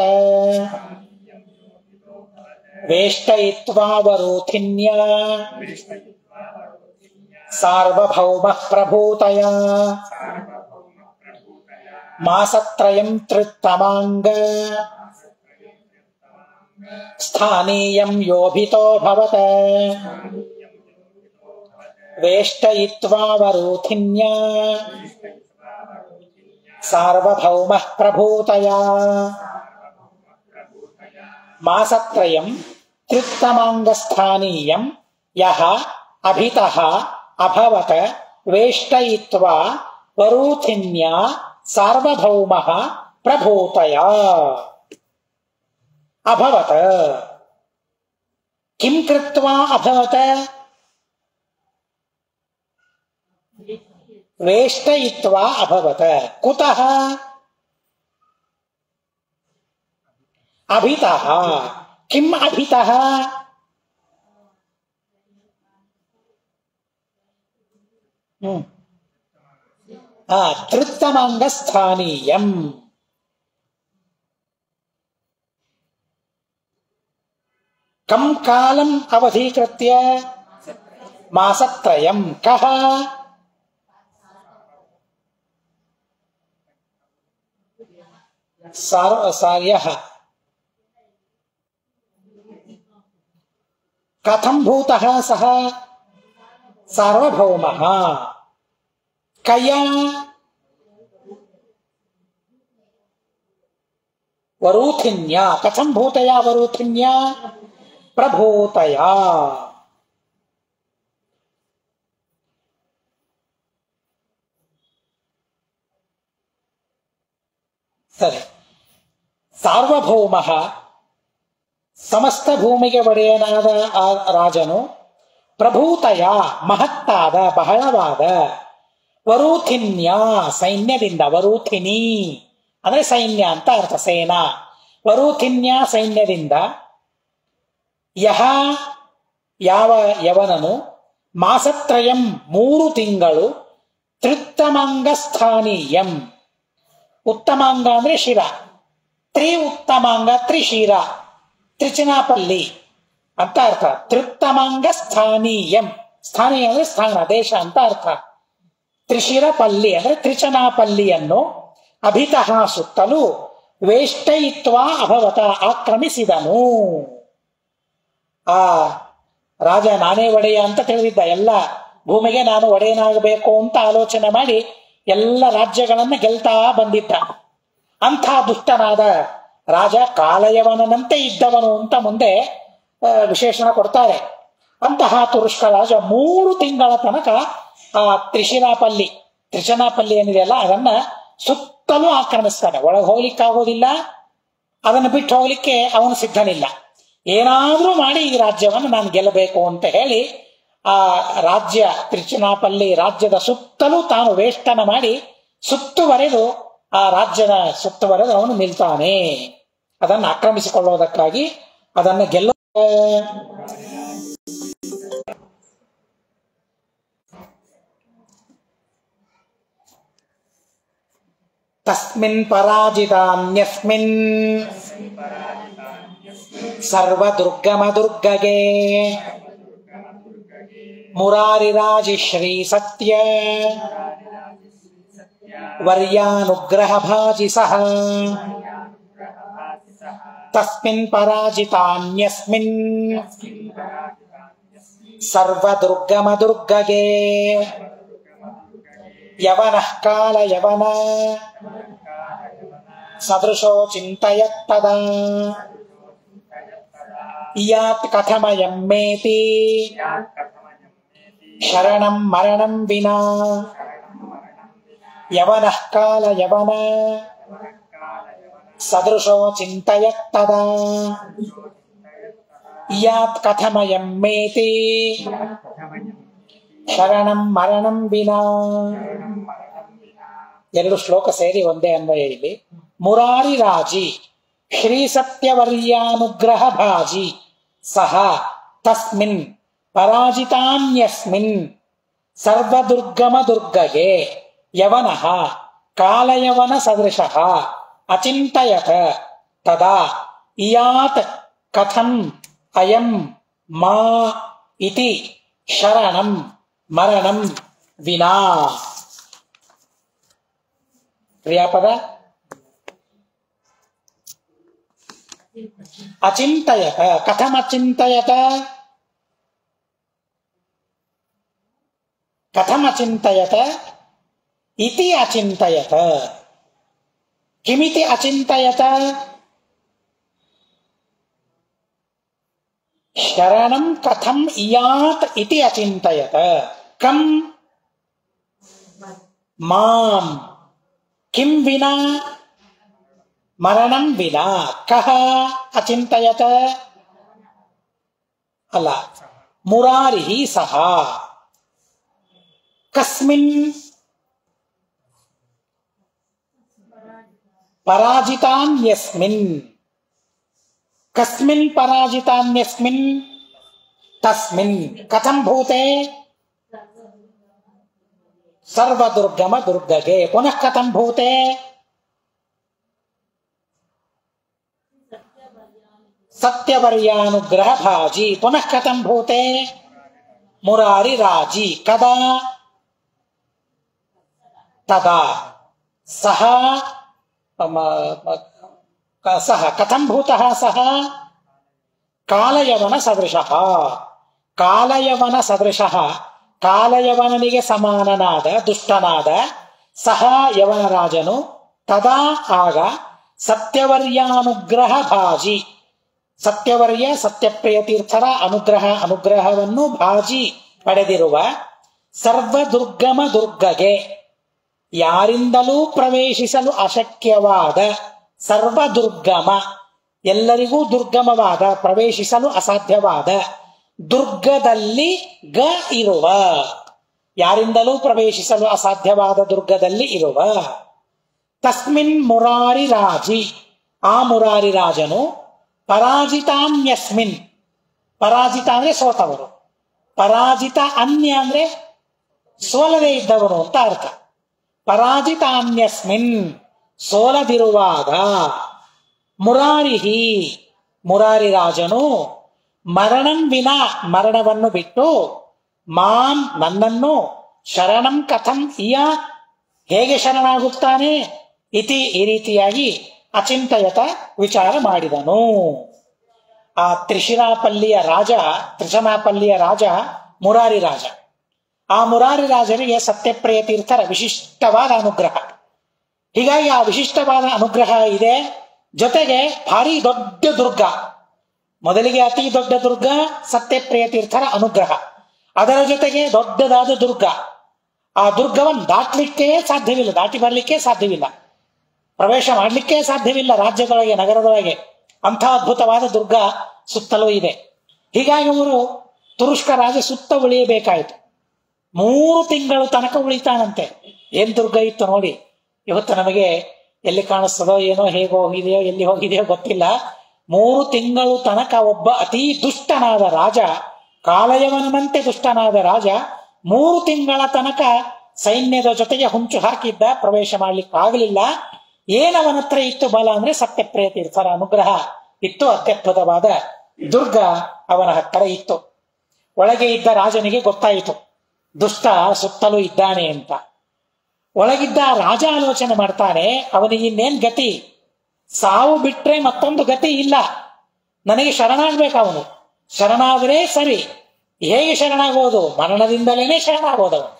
ವೇಷ್ಟಯಿತ್ವಾ ವರೂಥಿನ್ಯ ಸಾರ್ವಭೌಮ ಪ್ರಭೂತಯ. ಮಾಸತ್ರಯಂ ತೃತ್ತಮಾಂಗ ಸ್ಥಾನೀಯಂ ಯೋಭಿತೋ ಭವತ ವೇಷ್ಟಯಿತ್ವಾ ವರೂಥಿನ್ಯ ಸಾರ್ವಭೌಮ ಪ್ರಭೂತಯ. ಮಾಸತ್ರಯಂ ತೃತ್ತಮಾಂಗಸ್ಥಾನೀಯಂ ಯಃ ಅಭಿತಃ ಅಭವತ ವೇಷ್ಟಯಿತ್ವಾ ವರೂಥಿನ್ಯ ಸಾರ್ವಭೌಮ ಪ್ರಭೂತಯ. ಅಭವತ ಕಿಂ ಕೃತ್ವಾ ಅಭವತ? ವೇಷ್ಟಯಿತ್ವಾ ಅಭವತ. ಕುತಃ? ಅಭಿತಃ. ಕಿಂ ಅಭಿತಃ? ತೃತ್ತಮಾಂಗಸ್ಥಾನೀಯಂ. ಕಂ ಕಾಲಂ ಅವಧೀಕೃತ್ಯ? ಮಾಸತ್ರಯಂ. ಕಃ? ಸಾರ್ಯಃ. ಕಥಂ ಭೂತಃ ಸಹ ಸಾರ್ವಭೌಮಃ ಕಯಾ ವರೂಥಿನ್ಯ ಕಥಂ ಭೂತಯ ವರೂಥಿನ್ಯ ಪ್ರಭೂತಯ. ಸರಿ. ಸಾರ್ವಭೌಮಃ ಸಮಸ್ತ ಭೂಮಿಗೆ ಒಡೆಯನಾದ ಆ ರಾಜನು, ಪ್ರಭೂತಯ ಮಹತ್ತಾದ ಬಹಳವಾದ, ವರೂಥಿನ್ಯ ಸೈನ್ಯದಿಂದ, ವರೂಥಿನಿ ಅಂದ್ರೆ ಸೈನ್ಯ ಅಂತ ಅರ್ಥ, ಸೇನಾ. ವರೂಥಿನ್ಯ ಸೈನ್ಯದಿಂದ, ಯಹ ಯಾವ ಯವನನು, ಮಾಸತ್ರಯಂ 3 ತಿಂಗಳು, ತ್ರಿತ್ತಮಾಂಗ ಸ್ಥಾನೀಯಂ ಉತ್ತಮಾಂಗ ಅಂದ್ರೆ ಶಿರ, ಉತ್ತಮಾಂಗ ತ್ರಿಶಿರ, ತ್ರಿಚನಾಪಲ್ಲಿ ಅಂತ ಅರ್ಥ. ತ್ರಿತ್ತಮಾಂಗ ಸ್ಥಾನೀಯಂ, ಸ್ಥಾನೀಯ ಅಂದ್ರೆ ಸ್ಥಾನ, ದೇಶ ಅಂತ ಅರ್ಥ. ತ್ರಿಶಿರ ಪಲ್ಲಿ ಅಂದ್ರೆ ತ್ರಿಚನಾಪಲ್ಲಿಯನ್ನು ಅಭಿತಃ ಸುತ್ತಲೂ ವೇಷ್ಟಯಿತ್ವ ಅಭವತ ಆಕ್ರಮಿಸಿದನು. ಆ ರಾಜ ನಾನೇ ಒಡೆಯ ಅಂತ ತಿಳಿದಿದ್ದ, ಎಲ್ಲ ಭೂಮಿಗೆ ನಾನು ಒಡೆಯನಾಗಬೇಕು ಅಂತ ಆಲೋಚನೆ ಮಾಡಿ ಎಲ್ಲ ರಾಜ್ಯಗಳನ್ನ ಗೆಲ್ತಾ ಬಂದಿದ್ದ. ಅಂಥ ದುಷ್ಟನಾದ ರಾಜ ಕಾಲಯವನಂತೆ ಇದ್ದವನು ಅಂತ ಮುಂದೆ ವಿಶೇಷಣ ಕೊಡ್ತಾರೆ. ಅಂತಹ ತುರುಷ್ಕ ರಾಜ 3 ತಿಂಗಳ ತನಕ ಆ ತ್ರಿಚನಾಪಲ್ಲಿ ಏನಿದೆಯಲ್ಲ ಅದನ್ನ ಸುತ್ತಲೂ ಆಕ್ರಮಿಸ್ತಾನೆ. ಒಳಗೆ ಹೋಗ್ಲಿಕ್ಕಾಗೋದಿಲ್ಲ, ಅದನ್ನು ಬಿಟ್ಟು ಹೋಗ್ಲಿಕ್ಕೆ ಅವನು ಸಿದ್ಧನಿಲ್ಲ. ಏನಾದ್ರೂ ಮಾಡಿ ಈ ರಾಜ್ಯವನ್ನು ನಾನು ಗೆಲ್ಲಬೇಕು ಅಂತ ಹೇಳಿ ಆ ರಾಜ್ಯ ತ್ರಿಚನಾಪಲ್ಲಿ ರಾಜ್ಯದ ಸುತ್ತಲೂ ತಾನು ವೇಷ್ಟನ ಮಾಡಿ ಸುತ್ತುವರೆದು, ಆ ರಾಜ್ಯದ ಸುತ್ತುವರೆದು ಅವನು ನಿಲ್ತಾನೆ. ಅದನ್ನು ಆಕ್ರಮಿಸಿಕೊಳ್ಳುವುದಕ್ಕಾಗಿ, ಅದನ್ನು ಗೆಲ್ಲ ತಸ್ಮಿನ್ ಪರಾಜಿತಾನ್ಯಸ್ಮಿನ್ ಸರ್ವದುರ್ಗಮ ದುರ್ಗಗೆ ಮುರಾರಿರಾಜಿಶ್ರೀ ಸತ್ಯ ವರ್ಯಾನುಗ್ರಹ ಭಾಜಿ ಸಹ. ತಸ್ಮಿನ್ ಪರಾಜಿತಾನ್ಯಸ್ಮಿನ್ ಸರ್ವದುರ್ಗಮ ದುರ್ಗಗೆ ಯವನಃ ಕಾಲ ಯವನ ಸದೃಶೋ ಚಿಂತಯತ್ತದ ಯಾತ್ ಕಥಮಯಂ ಮೇತಿ ಶರಣಂ ಮರಣಂ ವಿನಾ. ಯವನಃ ಕಾಲ ಯವನ ಸದೃಶೋ ಚಿಂತಯತ್ತದ ಯಾತ್ ಕಥಮಯಂ ಮೇತಿ ಶರಣಂ ಮರಣಂ ವಿನಾ. 2 ಶ್ಲೋಕ ಸೇರಿ ಒಂದೇ ಅನ್ವಯ ಇಲ್ಲಿ. ಮುರಾರಿ ರಾಜಿ ಶ್ರೀ ಸತ್ಯವರ್ಯಾನುಗ್ರಹ ಭಾಜಿ ಸಹ ತಸ್ಮಿನ್ ಪರಾಜಿತಾನ್ಯಸ್ಮಿನ್ ಸರ್ವದುರ್ಗಮ ದುರ್ಗಗೆ ಯವನಃ ಕಾಲಯವನ ಸದೃಶಃ ಅಚಿಂತಯತ ತದಾ ಇಯಾತ್ ಕಥಂ ಅಯಂ ಮಾ ಇತಿ ಶರಣಂ ಮರಣಂ ವಿನಾ. ಕ್ರಿಯಾಪದ ಅಚಿಂತಯತ. ಕಥಮಚಿಂತಯತ? ಕಥಮಚಿಂತಯತ ಇತಿ ಅಚಿಂತಯತ. ಕಿಮಿತಿ ಅಚಿಂತಯತ? ಶರಣಂ ಕಥಂ ಇಯಾತ್ ಇತಿ ಅಚಿಂತಯತ. ಕಂ ಮಾಂ ಕಿಂ ವಿನಾ ಮರಣಂ ವಿನಾ. ಕಹ ಅಚಿಂತಯತ ಅಲ್ಲ, ಮುರಾರಿ ಸಹ. ಕಸ್ಮಿನ್ ಪರಾಜಿತಾನ್ಯಸ್ಮಿನ್. ಕಸ್ಮಿನ್ ಪರಾಜಿತಾನ್ಯಸ್ಮಿನ್ ತಸ್ಮಿನ್ ಕಥಂ ಭೂತೆ ಸರ್ವದುರ್ಗಮ ದುರ್ಗಗೆ. ಪುನಃ ಕಥಂ ಭೂತೆ ಸತ್ಯವರ್ಯಾನುಗ್ರಹ ಭಾಜಿ. ಪುನಃ ಕಥಂ ಭೂತೆ ಮುರಾರಿ ರಾಜಿ. ಕದಾ ತದಾ ಸಹ ಸಹ ಕಥಂ ಭೂತಃ ಸಹ ಕಾಲಯವನ ಸದೃಶಃ ಕಾಲಯವನ ಸದೃಶಃ ಕಾಲಯವನಿಗೆ ಸಮಾನನಾದ ದುಷ್ಟನಾದ ಸಹ ಯವನರಾಜನು ತದಾ ಆಗ ಸತ್ಯವರ್ಯಾನುಗ್ರಹ ಭಾಜಿ ಸತ್ಯವರ್ಯ ಸತ್ಯಪ್ರಿಯ ತೀರ್ಥರ ಅನುಗ್ರಹವನ್ನು ಭಾಜಿ ಪಡೆದಿರುವ ಸರ್ವದುರ್ಗಮ ದುರ್ಗಗೆ ಯಾರಿಂದಲೂ ಪ್ರವೇಶಿಸಲು ಅಶಕ್ಯವಾದ ಸರ್ವದುರ್ಗಮ ಎಲ್ಲರಿಗೂ ದುರ್ಗಮವಾದ ಪ್ರವೇಶಿಸಲು ಅಸಾಧ್ಯವಾದ ದುರ್ಗದಲ್ಲಿ ಇರುವ ಯಾರಿಂದಲೂ ಪ್ರವೇಶಿಸಲು ಅಸಾಧ್ಯವಾದ ದುರ್ಗದಲ್ಲಿ ಇರುವ ತಸ್ಮಿನ್ ಮುರಾರಿ ರಾಜಿ ಆ ಮುರಾರಿ ರಾಜನು ಪರಾಜಿತಾನ್ಯಸ್ಮಿನ್ ಪರಾಜಿತ ಅಂದ್ರೆ ಸೋತವರು ಪರಾಜಿತ ಅನ್ಯ ಅಂದ್ರೆ ಸೋಲದೇ ಇದ್ದವನು ಅಂತ ಅರ್ಥ ಪರಾಜಿತಾನ್ಯಸ್ಮಿನ್ ಸೋಲದಿರುವಾಗ ಮುರಾರಿಹಿ ಮುರಾರಿ ರಾಜನು ಮರಣಂ ವಿನ ಮರಣವನ್ನು ಬಿಟ್ಟು ಮಾಂ ನನ್ನನ್ನು ಶರಣಂ ಕಥಂ ಇಯ ಹೇಗೆ ಶರಣಾಗುತ್ತಾನೆ ಇತಿ ಈ ರೀತಿಯಾಗಿ ಅಚಿಂತಯತ ವಿಚಾರ ಮಾಡಿದನು. ಆ ತ್ರಿಶನಾಪಲ್ಲಿಯ ರಾಜ ಮುರಾರಿ ರಾಜ. ಆ ಮುರಾರಿ ರಾಜನಿಗೆ ಸತ್ಯಪ್ರಿಯ ತೀರ್ಥರ ವಿಶಿಷ್ಟವಾದ ಅನುಗ್ರಹ. ಹೀಗಾಗಿ ಆ ವಿಶಿಷ್ಟವಾದ ಅನುಗ್ರಹ ಇದೆ. ಜೊತೆಗೆ ಭಾರಿ ದೊಡ್ಡ ದುರ್ಗ, ಮೊದಲಿಗೆ ಅತಿ ದೊಡ್ಡ ದುರ್ಗ ಸತ್ಯಪ್ರಿಯ ತೀರ್ಥರ ಅನುಗ್ರಹ, ಅದರ ಜೊತೆಗೆ ದೊಡ್ಡದಾದ ದುರ್ಗ. ಆ ದುರ್ಗವನ್ನು ದಾಟಲಿಕ್ಕೆ ಸಾಧ್ಯವಿಲ್ಲ, ದಾಟಿ ಬರಲಿಕ್ಕೆ ಸಾಧ್ಯವಿಲ್ಲ, ಪ್ರವೇಶ ಮಾಡಲಿಕ್ಕೆ ಸಾಧ್ಯವಿಲ್ಲ ರಾಜ್ಯದೊಳಗೆ ನಗರದೊಳಗೆ. ಅಂಥ ಅದ್ಭುತವಾದ ದುರ್ಗ ಸುತ್ತಲೂ ಇದೆ. ಹೀಗಾಗಿ ಅವರು ತುರುಷ್ಕ ರಾಜ ಸುತ್ತ ಉಳಿಯಬೇಕಾಯಿತು. 3 ತಿಂಗಳು ತನಕ ಉಳಿತಾನಂತೆ. ಏನ್ ದುರ್ಗ ಇತ್ತು ನೋಡಿ. ಇವತ್ತು ನಮಗೆ ಎಲ್ಲಿ ಕಾಣಿಸ್ತದೋ ಏನೋ, ಹೇಗೆ ಹೋಗಿದೆಯೋ ಎಲ್ಲಿ ಹೋಗಿದೆಯೋ ಗೊತ್ತಿಲ್ಲ. 3 ತಿಂಗಳು ತನಕ ಒಬ್ಬ ಅತಿ ದುಷ್ಟನಾದ ರಾಜ, ಕಾಲಯವನಂತೆ ದುಷ್ಟನಾದ ರಾಜ 3 ತಿಂಗಳ ತನಕ ಸೈನ್ಯದ ಜೊತೆಗೆ ಹುಂಚು ಹಾಕಿದ್ದ, ಪ್ರವೇಶ ಮಾಡ್ಲಿಕ್ಕೆ ಆಗಲಿಲ್ಲ. ಏನವನ ಹತ್ರ ಇತ್ತು ಬಲ ಅಂದ್ರೆ ಸತ್ಯಪ್ರಿಯ ತೀರ್ಥರ ಅನುಗ್ರಹ ಇತ್ತು. ಅತ್ಯದ್ಭುತವಾದ ದುರ್ಗ ಅವನ ಹತ್ತಿರ ಇತ್ತು. ಒಳಗೆ ಇದ್ದ ರಾಜನಿಗೆ ಗೊತ್ತಾಯಿತು ದುಷ್ಟ ಸುತ್ತಲೂ ಇದ್ದಾನೆ ಅಂತ. ಒಳಗಿದ್ದ ರಾಜ ಆಲೋಚನೆ ಮಾಡ್ತಾನೆ, ಅವನಿಗೆ ಇನ್ನೇನ್ ಗತಿ, ಸಾವು ಬಿಟ್ರೆ ಮತ್ತೊಂದು ಗತಿ ಇಲ್ಲ, ನನಗೆ ಶರಣಾಗ್ಬೇಕು. ಅವನು ಶರಣಾದ್ರೆ ಸರಿ. ಹೇಗೆ ಶರಣಾಗೋದು? ಮರಣದಿಂದಲೇ ಶರಣಾಗೋದವನು.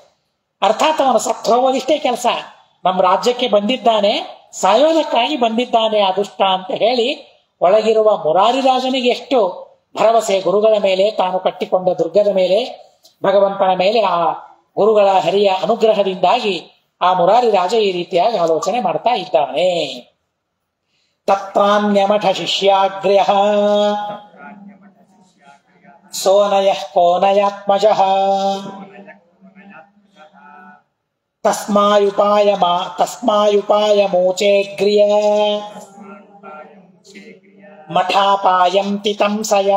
ಅರ್ಥಾತ್ ಅವನು ಸತ್ತು ಹೋಗೋದಿಷ್ಟೇ ಕೆಲಸ. ನಮ್ಮ ರಾಜ್ಯಕ್ಕೆ ಬಂದಿದ್ದಾನೆ, ಸಾಯೋದಕ್ಕಾಗಿ ಬಂದಿದ್ದಾನೆ ಆ ದುಷ್ಟ ಅಂತ ಹೇಳಿ ಒಳಗಿರುವ ಮುರಾರಿ ರಾಜನಿಗೆ ಎಷ್ಟು ಭರವಸೆ, ಗುರುಗಳ ಮೇಲೆ, ತಾನು ಕಟ್ಟಿಕೊಂಡ ದುರ್ಗದ ಮೇಲೆ, ಭಗವಂತನ ಮೇಲೆ, ಆ ಗುರುಗಳ ಹರಿಯ ಅನುಗ್ರಹದಿಂದಾಗಿ ಆ ಮುರಾರಿ ರಾಜ ಈ ರೀತಿಯಾಗಿ ಆಲೋಚನೆ ಮಾಡ್ತಾ ಇದ್ದಾನೆ. ತತ್ರಾನ್ಯಮಠ ಶಿಷ್ಯಾಗ್ರ್ಯ ಸೋನಯ ಕೋನಯಾತ್ಮಜ ತಸ್ಮಾಯುಪಾಯ ಮೋಚೇಗ್ರ್ಯ ಮಠಾಪಾಯಂ ತಿತಂಸಯ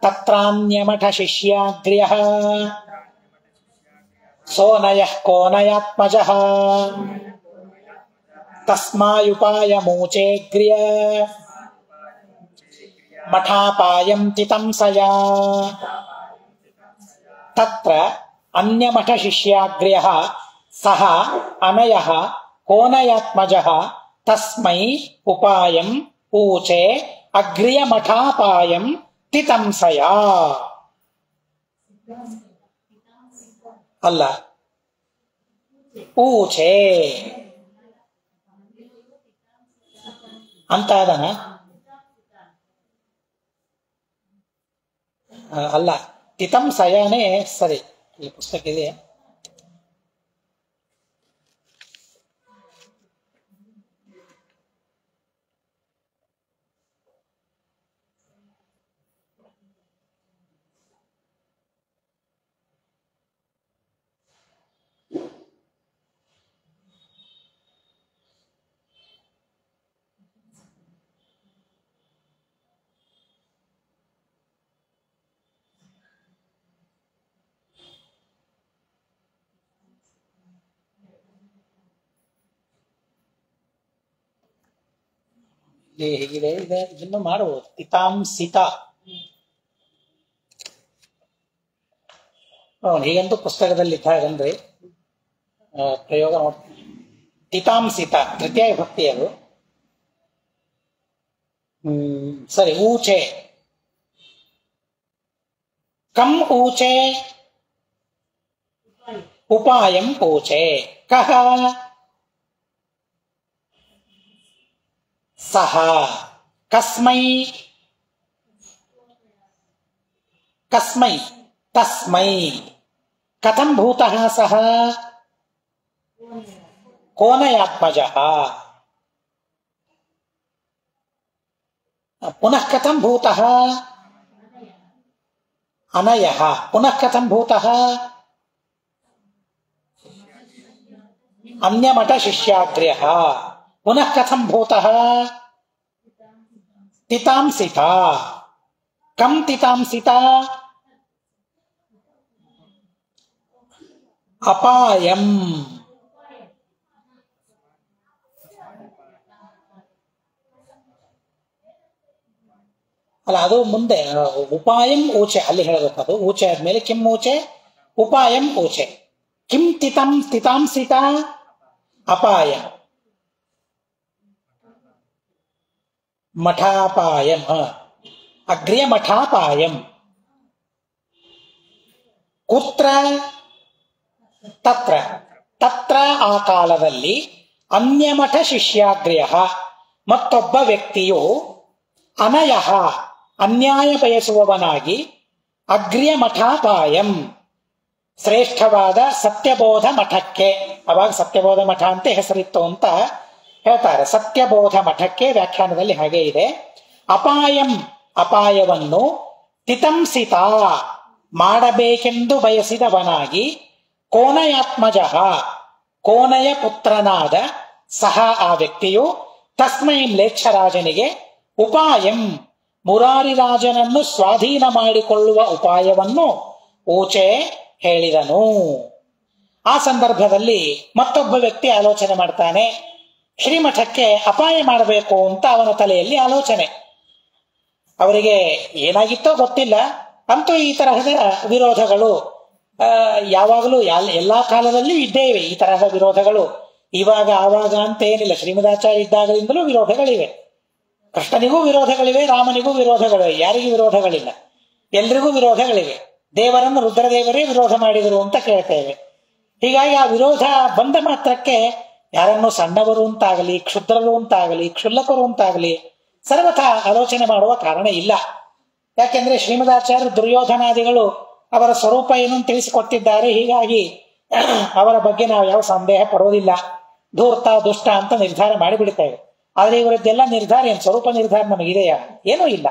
ತತ್ರಾನ್ಯಮಠ ಶಿಷ್ಯಾಗ್ರ್ಯ ಸೋನಯ ಕೋನಯಾತ್ಮಜ ತಸ್ಮಾಯುಪಾಯ ಮೋಚೇಗ್ರ್ಯ ಮಠಾಪಾಯಂ ತಿತಂಸಯ ತತ್ರ ಅನ್ಯಮಠ ಶಿಷ್ಯಾಗ್ರ್ಯ ಸಹ ಅನಯಃ ಕೋನಯಾತ್ಮಜಃ ತಸ್ಮೈ ಉಪಾಯಂ ಊಚೆ ಅಗ್ರ್ಯ ಮಠಾಪಾಯಂ ತಿತಂಸಯ. ಅಲ್ಲ, ಊಚೆ ಅಂತ ಅದನ ಅಲ್ಲ, ತಿತಂಸಯನೇ ಸರಿ. ಈ ಪುಸ್ತಕ ಇದೆ. ಹೀಗಿದೆ, ಇದನ್ನು ಮಾಡಬಹುದು. ತಿತಾಂಸಿತ ಹೀಗಂತೂ ಪುಸ್ತಕದಲ್ಲಿ ಇದ್ದಾಗಂದ್ರೆ ಪ್ರಯೋಗ ಮಾಡ್ತೀನಿ. ತಿತಾಂಸಿತ ತೃತೀಯ ಭಕ್ತಿ ಅದು. ಸರಿ. ಊಚೆ. ಕಂ ಊಚೆ ಉಪಾಯಂ ಊಚೆ. ಕಹ ಸಹ. ಕಸ್ಮೈ ಕಸ್ಮೈ ತಸ್ಮೈ. ಕಥಂ ಭೂತಃ ಸಹ ಕೋನಯಾತ್ಮಜಃ. ಪುನಃ ಕಥಂ ಭೂತಃ ಅನಯಃ. ಪುನಃ ಕಥಂ ಭೂತಃ ಅನ್ಯಮಠ ಶಿಷ್ಯಾಗ್ರ್ಯಃ. ಪುನಃ ಕಥಂ ಭೂತಃ ತಿತಾಂಸಿತ. ಕಂ ತಿತಾಂಸಿತ ಅಪಾಯಂ. ಅಲ್ಲ, ಅದು ಮುಂದೆ ಉಪಾಯಂ ಊಚೆ ಅಲ್ಲಿ ಹೇಳಬೇಕು. ಅದು ಊಚೆ ಆದ್ಮೇಲೆ ಕಿಂ ಊಚೆ ಉಪಾಯಂ ಊಚೆ. ಕಿಂ ತಿತಾಂಸಿತ ಅಪಾಯ ಮಠಾಪಾಯಂ. ಅಗ್ರ್ಯ ಮಠಾಪಾಯಂ. ಕುತ್ರ ತತ್ರ. ತತ್ರ ಆ ಕಾಲದಲ್ಲಿ ಅನ್ಯಮಠ ಶಿಷ್ಯಾಗ್ರ್ಯ ಮತ್ತೊಬ್ಬ ವ್ಯಕ್ತಿಯು ಅನಯಃ ಅನ್ಯಾಯ ಬಯಸುವವನಾಗಿ ಅಗ್ರ್ಯ ಮಠಾಪಾಯಂ ಶ್ರೇಷ್ಠವಾದ ಸತ್ಯಬೋಧ ಮಠಕ್ಕೆ, ಅವಾಗ ಸತ್ಯಬೋಧ ಮಠ ಅಂತ ಹೆಸರಿತ್ತು ಅಂತ ಹೇಳ್ತಾರೆ. ಸತ್ಯಬೋಧ ಮಠಕ್ಕೆ ವ್ಯಾಖ್ಯಾನದಲ್ಲಿ ಹಾಗೆ ಇದೆ. ಅಪಾಯಂ ಅಪಾಯವನ್ನು ತಿತಂಸಿತ ಮಾಡಬೇಕೆಂದು ಬಯಸಿದವನಾಗಿ ಕೋನಯಾತ್ಮಜಃ ಕೋನಯ ಪುತ್ರನಾದ ಸಹ ಆ ವ್ಯಕ್ತಿಯು ತಸ್ಮೈ ಮ್ಲೇಚ್ಛರಾಜನಿಗೆ ಉಪಾಯಂ ಮುರಾರಿರಾಜನನ್ನು ಸ್ವಾಧೀನ ಮಾಡಿಕೊಳ್ಳುವ ಉಪಾಯವನ್ನು ಊಚೆ ಹೇಳಿದನು. ಆ ಸಂದರ್ಭದಲ್ಲಿ ಮತ್ತೊಬ್ಬ ವ್ಯಕ್ತಿ ಆಲೋಚನೆ ಮಾಡ್ತಾನೆ, ಶ್ರೀಮಠಕ್ಕೆ ಅಪಾಯ ಮಾಡಬೇಕು ಅಂತ ಅವನ ತಲೆಯಲ್ಲಿ ಆಲೋಚನೆ. ಅವರಿಗೆ ಏನಾಗಿತ್ತೋ ಗೊತ್ತಿಲ್ಲ, ಅಂತೂ ಈ ತರಹದ ವಿರೋಧಗಳು ಯಾವಾಗಲೂ ಎಲ್ಲಾ ಕಾಲದಲ್ಲಿಯೂ ಇದ್ದೇವೆ. ಈ ತರಹದ ವಿರೋಧಗಳು ಇವಾಗ ಆವಾಗ ಅಂತ ಏನಿಲ್ಲ. ಶ್ರೀಮದಾಚಾರ್ಯ ಇದ್ದಾಗಲಿಂದಲೂ ವಿರೋಧಗಳಿವೆ. ಕೃಷ್ಣನಿಗೂ ವಿರೋಧಗಳಿವೆ, ರಾಮನಿಗೂ ವಿರೋಧಗಳಿವೆ, ಯಾರಿಗೂ ವಿರೋಧಗಳಿಲ್ಲ, ಎಲ್ರಿಗೂ ವಿರೋಧಗಳಿವೆ. ದೇವರನ್ನು ರುದ್ರದೇವರೇ ವಿರೋಧ ಮಾಡಿದರು ಅಂತ ಕೇಳ್ತೇವೆ. ಹೀಗಾಗಿ ಆ ವಿರೋಧ ಬಂದ ಮಾತ್ರಕ್ಕೆ ಯಾರನ್ನು ಸಣ್ಣವರು ಅಂತಾಗಲಿ, ಕ್ಷುದ್ರರು ಅಂತಾಗಲಿ, ಕ್ಷುಲ್ಲಕರು ಅಂತಾಗಲಿ ಸರ್ವಥಾ ಆಲೋಚನೆ ಮಾಡುವ ಕಾರಣ ಇಲ್ಲ. ಯಾಕೆಂದ್ರೆ ಶ್ರೀಮದಾಚಾರ್ಯ ದುರ್ಯೋಧನಾದಿಗಳು ಅವರ ಸ್ವರೂಪ ಏನು ತಿಳಿಸಿಕೊಟ್ಟಿದ್ದಾರೆ. ಹೀಗಾಗಿ ಅವರ ಬಗ್ಗೆ ನಾವು ಯಾವ ಸಂದೇಹ ಪಡುವುದಿಲ್ಲ. ಧೂರ್ತ ದುಷ್ಟ ಅಂತ ನಿರ್ಧಾರ ಮಾಡಿಬಿಡ್ತೇವೆ. ಆದ್ರೆ ಇವರದ್ದೆಲ್ಲ ನಿರ್ಧಾರ ಏನು, ಸ್ವರೂಪ ನಿರ್ಧಾರ ನಮಗಿದೆಯಾ? ಏನೂ ಇಲ್ಲ.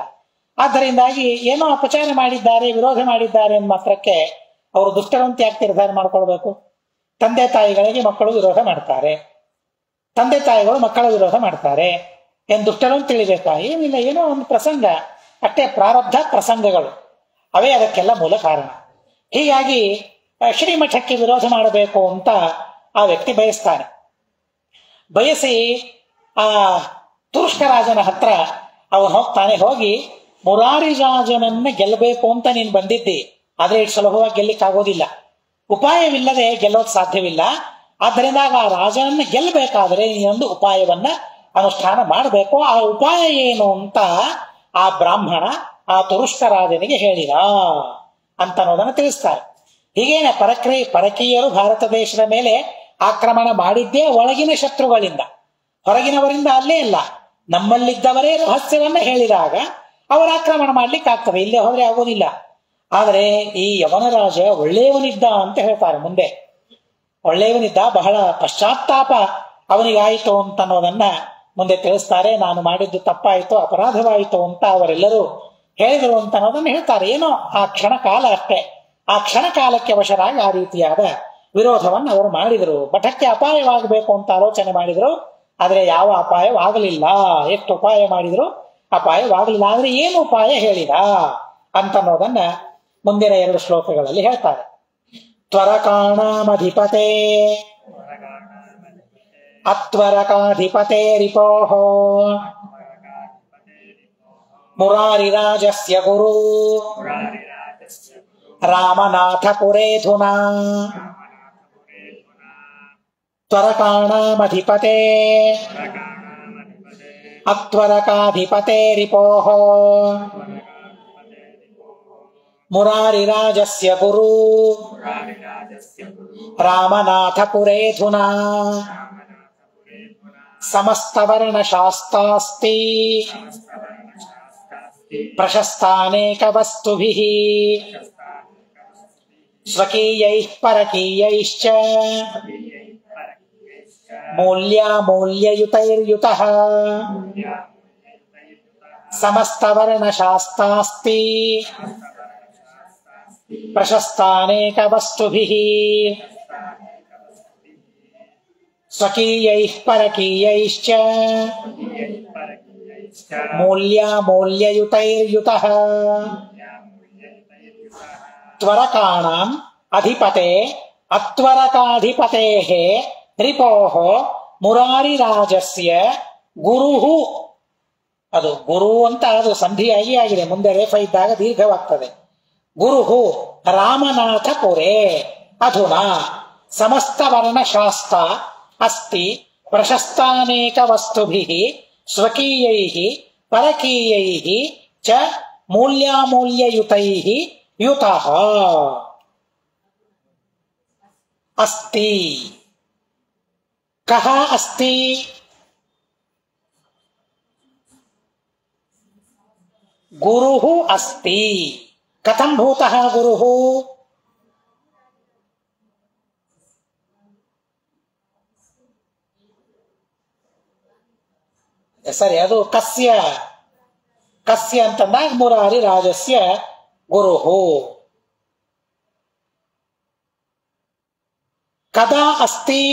ಆದ್ದರಿಂದಾಗಿ ಏನೋ ಅಪಚಾರ ಮಾಡಿದ್ದಾರೆ, ವಿರೋಧ ಮಾಡಿದ್ದಾರೆ ಎಂಬ ಮಾತ್ರಕ್ಕೆ ಅವರು ದುಷ್ಟರಂತೆ ಯಾಕೆ ನಿರ್ಧಾರ ಮಾಡ್ಕೊಳ್ಬೇಕು? ತಂದೆ ತಾಯಿಗಳಿಗೆ ಮಕ್ಕಳು ವಿರೋಧ ಮಾಡ್ತಾರೆ, ತಂದೆ ತಾಯಿಗಳು ಮಕ್ಕಳ ವಿರೋಧ ಮಾಡ್ತಾರೆ, ಏನ್ ದುಷ್ಟರು ಅಂತ ತಿಳಿಬೇಕಾ? ಏನಿಲ್ಲ, ಏನೋ ಒಂದು ಪ್ರಸಂಗ ಅಷ್ಟೇ. ಪ್ರಾರಬ್ಧ ಪ್ರಸಂಗಗಳು ಅವೇ ಅದಕ್ಕೆಲ್ಲ ಮೂಲ ಕಾರಣ. ಹೀಗಾಗಿ ಶ್ರೀಮಠಕ್ಕೆ ವಿರೋಧ ಮಾಡಬೇಕು ಅಂತ ಆ ವ್ಯಕ್ತಿ ಬಯಸ್ತಾನೆ. ಬಯಸಿ ಆ ತುರುಷ್ಕರಾಜನ ಹತ್ರ ಅವನು ಹೋಗ್ತಾನೆ. ಹೋಗಿ ಮುರಾರಿರಾಜನನ್ನ ಗೆಲ್ಲಬೇಕು ಅಂತ ನೀನು ಬಂದಿದ್ದಿ, ಆದ್ರೆ ಇಷ್ಟು ಸುಲಭವಾಗಿ ಗೆಲ್ಲಿಕ್ಕಾಗೋದಿಲ್ಲ, ಉಪಾಯವಿಲ್ಲದೆ ಗೆಲ್ಲೋದು ಸಾಧ್ಯವಿಲ್ಲ. ಆದ್ದರಿಂದ ಆ ರಾಜನನ್ನ ಗೆಲ್ಲಬೇಕಾದ್ರೆ ನೀನೊಂದು ಉಪಾಯವನ್ನ ಅನುಷ್ಠಾನ ಮಾಡಬೇಕು. ಆ ಉಪಾಯ ಏನು ಅಂತ ಆ ಬ್ರಾಹ್ಮಣ ಆ ತುರುಷ್ಕರಾಜನಿಗೆ ಹೇಳಿದ ಅಂತ ಅನ್ನೋದನ್ನು ತಿಳಿಸ್ತಾರೆ. ಹೀಗೇನೆ ಪರಕೀಯರು ಭಾರತ ದೇಶದ ಮೇಲೆ ಆಕ್ರಮಣ ಮಾಡಿದ್ದೇ ಒಳಗಿನ ಶತ್ರುಗಳಿಂದ, ಹೊರಗಿನವರಿಂದ ಅಲ್ಲೇ ಇಲ್ಲ. ನಮ್ಮಲ್ಲಿದ್ದವರೇ ರಹಸ್ಯವನ್ನ ಹೇಳಿದಾಗ ಅವರ ಆಕ್ರಮಣ ಮಾಡ್ಲಿಕ್ಕೆ ಆಗ್ತದೆ, ಇಲ್ಲೇ ಹೋದ್ರೆ ಆಗೋದಿಲ್ಲ. ಆದರೆ ಈ ಯವನರಾಜ ಒಳ್ಳೆಯವನಿದ್ದ ಅಂತ ಹೇಳ್ತಾರೆ. ಮುಂದೆ ಒಳ್ಳೆಯವನಿದ್ದ, ಬಹಳ ಪಶ್ಚಾತ್ತಾಪ ಅವನಿಗಾಯಿತು ಅಂತ ಅನ್ನೋದನ್ನ ಮುಂದೆ ತಿಳಿಸ್ತಾರೆ. ನಾನು ಮಾಡಿದ್ದು ತಪ್ಪಾಯಿತು, ಅಪರಾಧವಾಯಿತು ಅಂತ ಅವರೆಲ್ಲರೂ ಹೇಳಿದರು ಅಂತ ಅನ್ನೋದನ್ನ ಹೇಳ್ತಾರೆ. ಏನೋ ಆ ಕ್ಷಣ ಕಾಲ ಅಷ್ಟೇ, ಆ ಕ್ಷಣ ಕಾಲಕ್ಕೆ ವಶರಾಗಿ ಆ ರೀತಿಯಾದ ವಿರೋಧವನ್ನು ಅವರು ಮಾಡಿದರು. ಮಠಕ್ಕೆ ಅಪಾಯವಾಗಬೇಕು ಅಂತ ಆಲೋಚನೆ ಮಾಡಿದರು, ಆದ್ರೆ ಯಾವ ಅಪಾಯವಾಗಲಿಲ್ಲ. ಎಷ್ಟು ಉಪಾಯ ಮಾಡಿದ್ರು ಅಪಾಯವಾಗಲಿಲ್ಲ. ಆದ್ರೆ ಏನು ಉಪಾಯ ಹೇಳಿದ ಅಂತ ಅನ್ನೋದನ್ನ ಮುಂದಿನ 2 ಶ್ಲೋಕಗಳಲ್ಲಿ ಹೇಳ್ತಾರೆ. ತ್ವರಕಾಣಾಮಧಿಪತೆ ಅತ್ವರಕಾಧಿಪತೆ ರಿಪೋಃ ಮುರಾರಿರಾಜಸ್ಯ ಗುರು ರಾಮನಾಥ ಪುರೇಧುನಾ. ತ್ವರಕಾಣಾಮಧಿಪತೆ ಅತ್ವರಕಾಧಿಪತೆ ರಿಪೋಃ ಮುರಾರಿರಾಜಸ್ಯ ಗುರು ರಾಮನಾಥಪುರೇಧುನಾ ಸಮಸ್ತವರ್ಣಶಾಸ್ತಾಸ್ತಿ ಪ್ರಶಸ್ತಾನೇಕವಸ್ತುಭಿಃ ಸ್ವಕೀಯೈಃ ಪರಕೀಯೈಶ್ಚ ಮೂಲ್ಯಾಮೂಲ್ಯಯುತೈರ್ಯುತಃ ಸಮಸ್ತವರ್ಣಶಾಸ್ತಾಸ್ತಿ ಪ್ರಶಸ್ತಾನೇಕವಸ್ತುಭಿಃ ಸ್ವಕೀಯೈಃ ಪರಕೀಯೈಶ್ಚ ಮೂಲ್ಯಾಮೂಲ್ಯಯುತೈರ್ಯುತಃ ತ್ವರಕಾಣಾಂ ಅಧಿಪತೆ ಅತ್ವರಕಾಧಿಪತೇಃ ರಿಪೋಃ ಮುರಾರಿರಾಜಸ್ಯ ಗುರುಃ. ಅದು ಗುರು ಅಂತ ಅದು ಸಂಧಿಯಾಗಿ ಆಗಿದೆ, ಮುಂದೆ ರೇಫ ಇದ್ದಾಗ ದೀರ್ಘವಾಗ್ತದೆ. ಗುರುಃ ರಾಮನಾಥಪುರೇ ಅಧುನಾ ಸಮಸ್ತ ವರ್ಣಶಾಸ್ತ್ರ ಅಸ್ತಿ ಪ್ರಶಸ್ತಾನೇಕ ವಸ್ತುಭಿಃ ಸ್ವಕೀಯೈಃ ಪರಕೀಯೈಃ ಚ ಮೂಲ್ಯಾಮೂಲ್ಯಯುತೈಃ ಯುತಃ ಅಸ್ತಿ. ಕಃ ಅಸ್ತಿ? ಗುರುಃ ಅಸ್ತಿ. ಕಥಂ ಭೂತಃ ಗುರುಃ? ಸರಿ, ಅದು ಕಸ್ಯ ಕಸ್ಯ ಅಂತಂದಾಗ ಮುರಾರಿ ರಾಜಸ್ಯ ಗುರುಃ. ಕದಾ ಅಸ್ತಿ?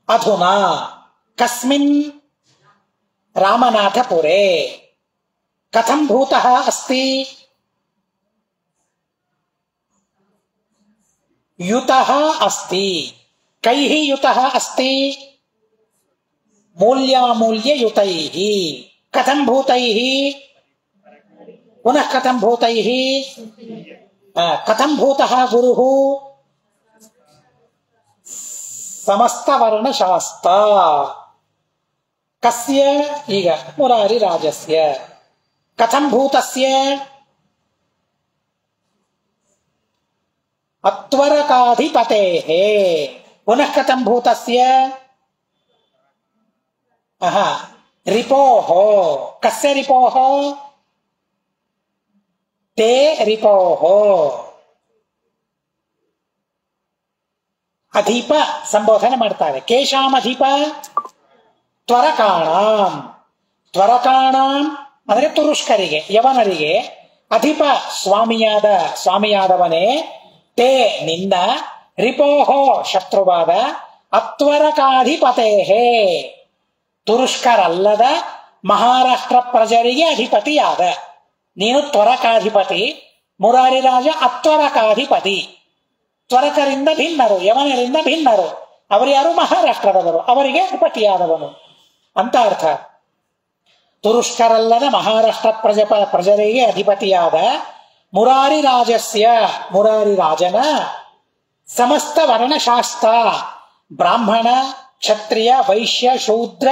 ಅಧುನಾ. ಕಸ್ಮಿನ್? ರಾಮನಾಥಪುರೇ. ಕಥಂ ಭೂತಃ ಅಸ್ತಿ? ಯುತಃ ಅಸ್ತಿ. ಕೈಃ ಯುತಃ ಅಸ್ತಿ? ಮೂಲ್ಯಾಮೂಲ್ಯಯುತೈಃ. ಕಥಂ ಭೂತೈಃ? ಪುನಃ ಕಥಂ ಭೂತೈಃ? ಕಥಂ ಭೂತಃ ಗುರುಃ? ಸಮಸ್ತವರ್ಣಶಾಸ್ತ್ರ. ಕಸ್ಯ? ಈಗ ಮುರಾರಿ ರಾಜಸ್ಯ. ಕಥಂ ಭೂತಸ್ಯ? ಅತ್ವರಕಾಧಿಪತೇಃ. ಪುನಃ ಕಥಂ ಭೂತಸ್ಯ? ರಿಪೋಃ. ಕಸ್ಯ ರಿಪೋಃ? ತೇ ರಿಪೋಃ. ಅಧೀಪ ಸಂಬೋಧನೆ ಮಾಡ್ತಾರೆ. ಕೇಶಾಂ ಅಧೀಪ? ತ್ವರಕಾಣಾಂ. ತ್ವರಕಾಣಾಂ ಅಂದ್ರೆ ತುರುಷ್ಕರಿಗೆ, ಯವನರಿಗೆ. ಅಧಿಪ ಸ್ವಾಮಿಯಾದವನೇ. ತೇ ನಿಂದ. ರಿಪೋಃ ಶತ್ರುವಾದ. ಅತ್ವರಕಾಧಿಪತೇಃ ತುರುಷ್ಕರಲ್ಲದ ಮಹಾರಾಷ್ಟ್ರ ಪ್ರಜರಿಗೆ ಅಧಿಪತಿಯಾದ ನೀನು ತ್ವರಕಾಧಿಪತಿ. ಮುರಾರಿ ರಾಜ ಅತ್ವರಕಾಧಿಪತಿ. ತ್ವರಕರಿಂದ ಭಿನ್ನರು, ಯವನರಿಂದ ಭಿನ್ನರು. ಅವರು ಯಾರು? ಮಹಾರಾಷ್ಟ್ರದವರು, ಅವರಿಗೆ ಅಧಿಪತಿಯಾದವನು ಅಂತ ಅರ್ಥ. ತುರುಷ್ಕರಲ್ಲದ ಮಹಾರಾಷ್ಟ್ರ ಪ್ರಜರಿಗೆ ಅಧಿಪತಿಯಾದ ಮುರಾರಿ ರಾಜಸ್ಯ, ಮುರಾರಿ ರಾಜನ ಸಮಸ್ತ ವರ್ಣಶಾಸ್ತ್ರ, ಬ್ರಾಹ್ಮಣ, ಕ್ಷತ್ರಿಯ, ವೈಶ್ಯ, ಶೂದ್ರ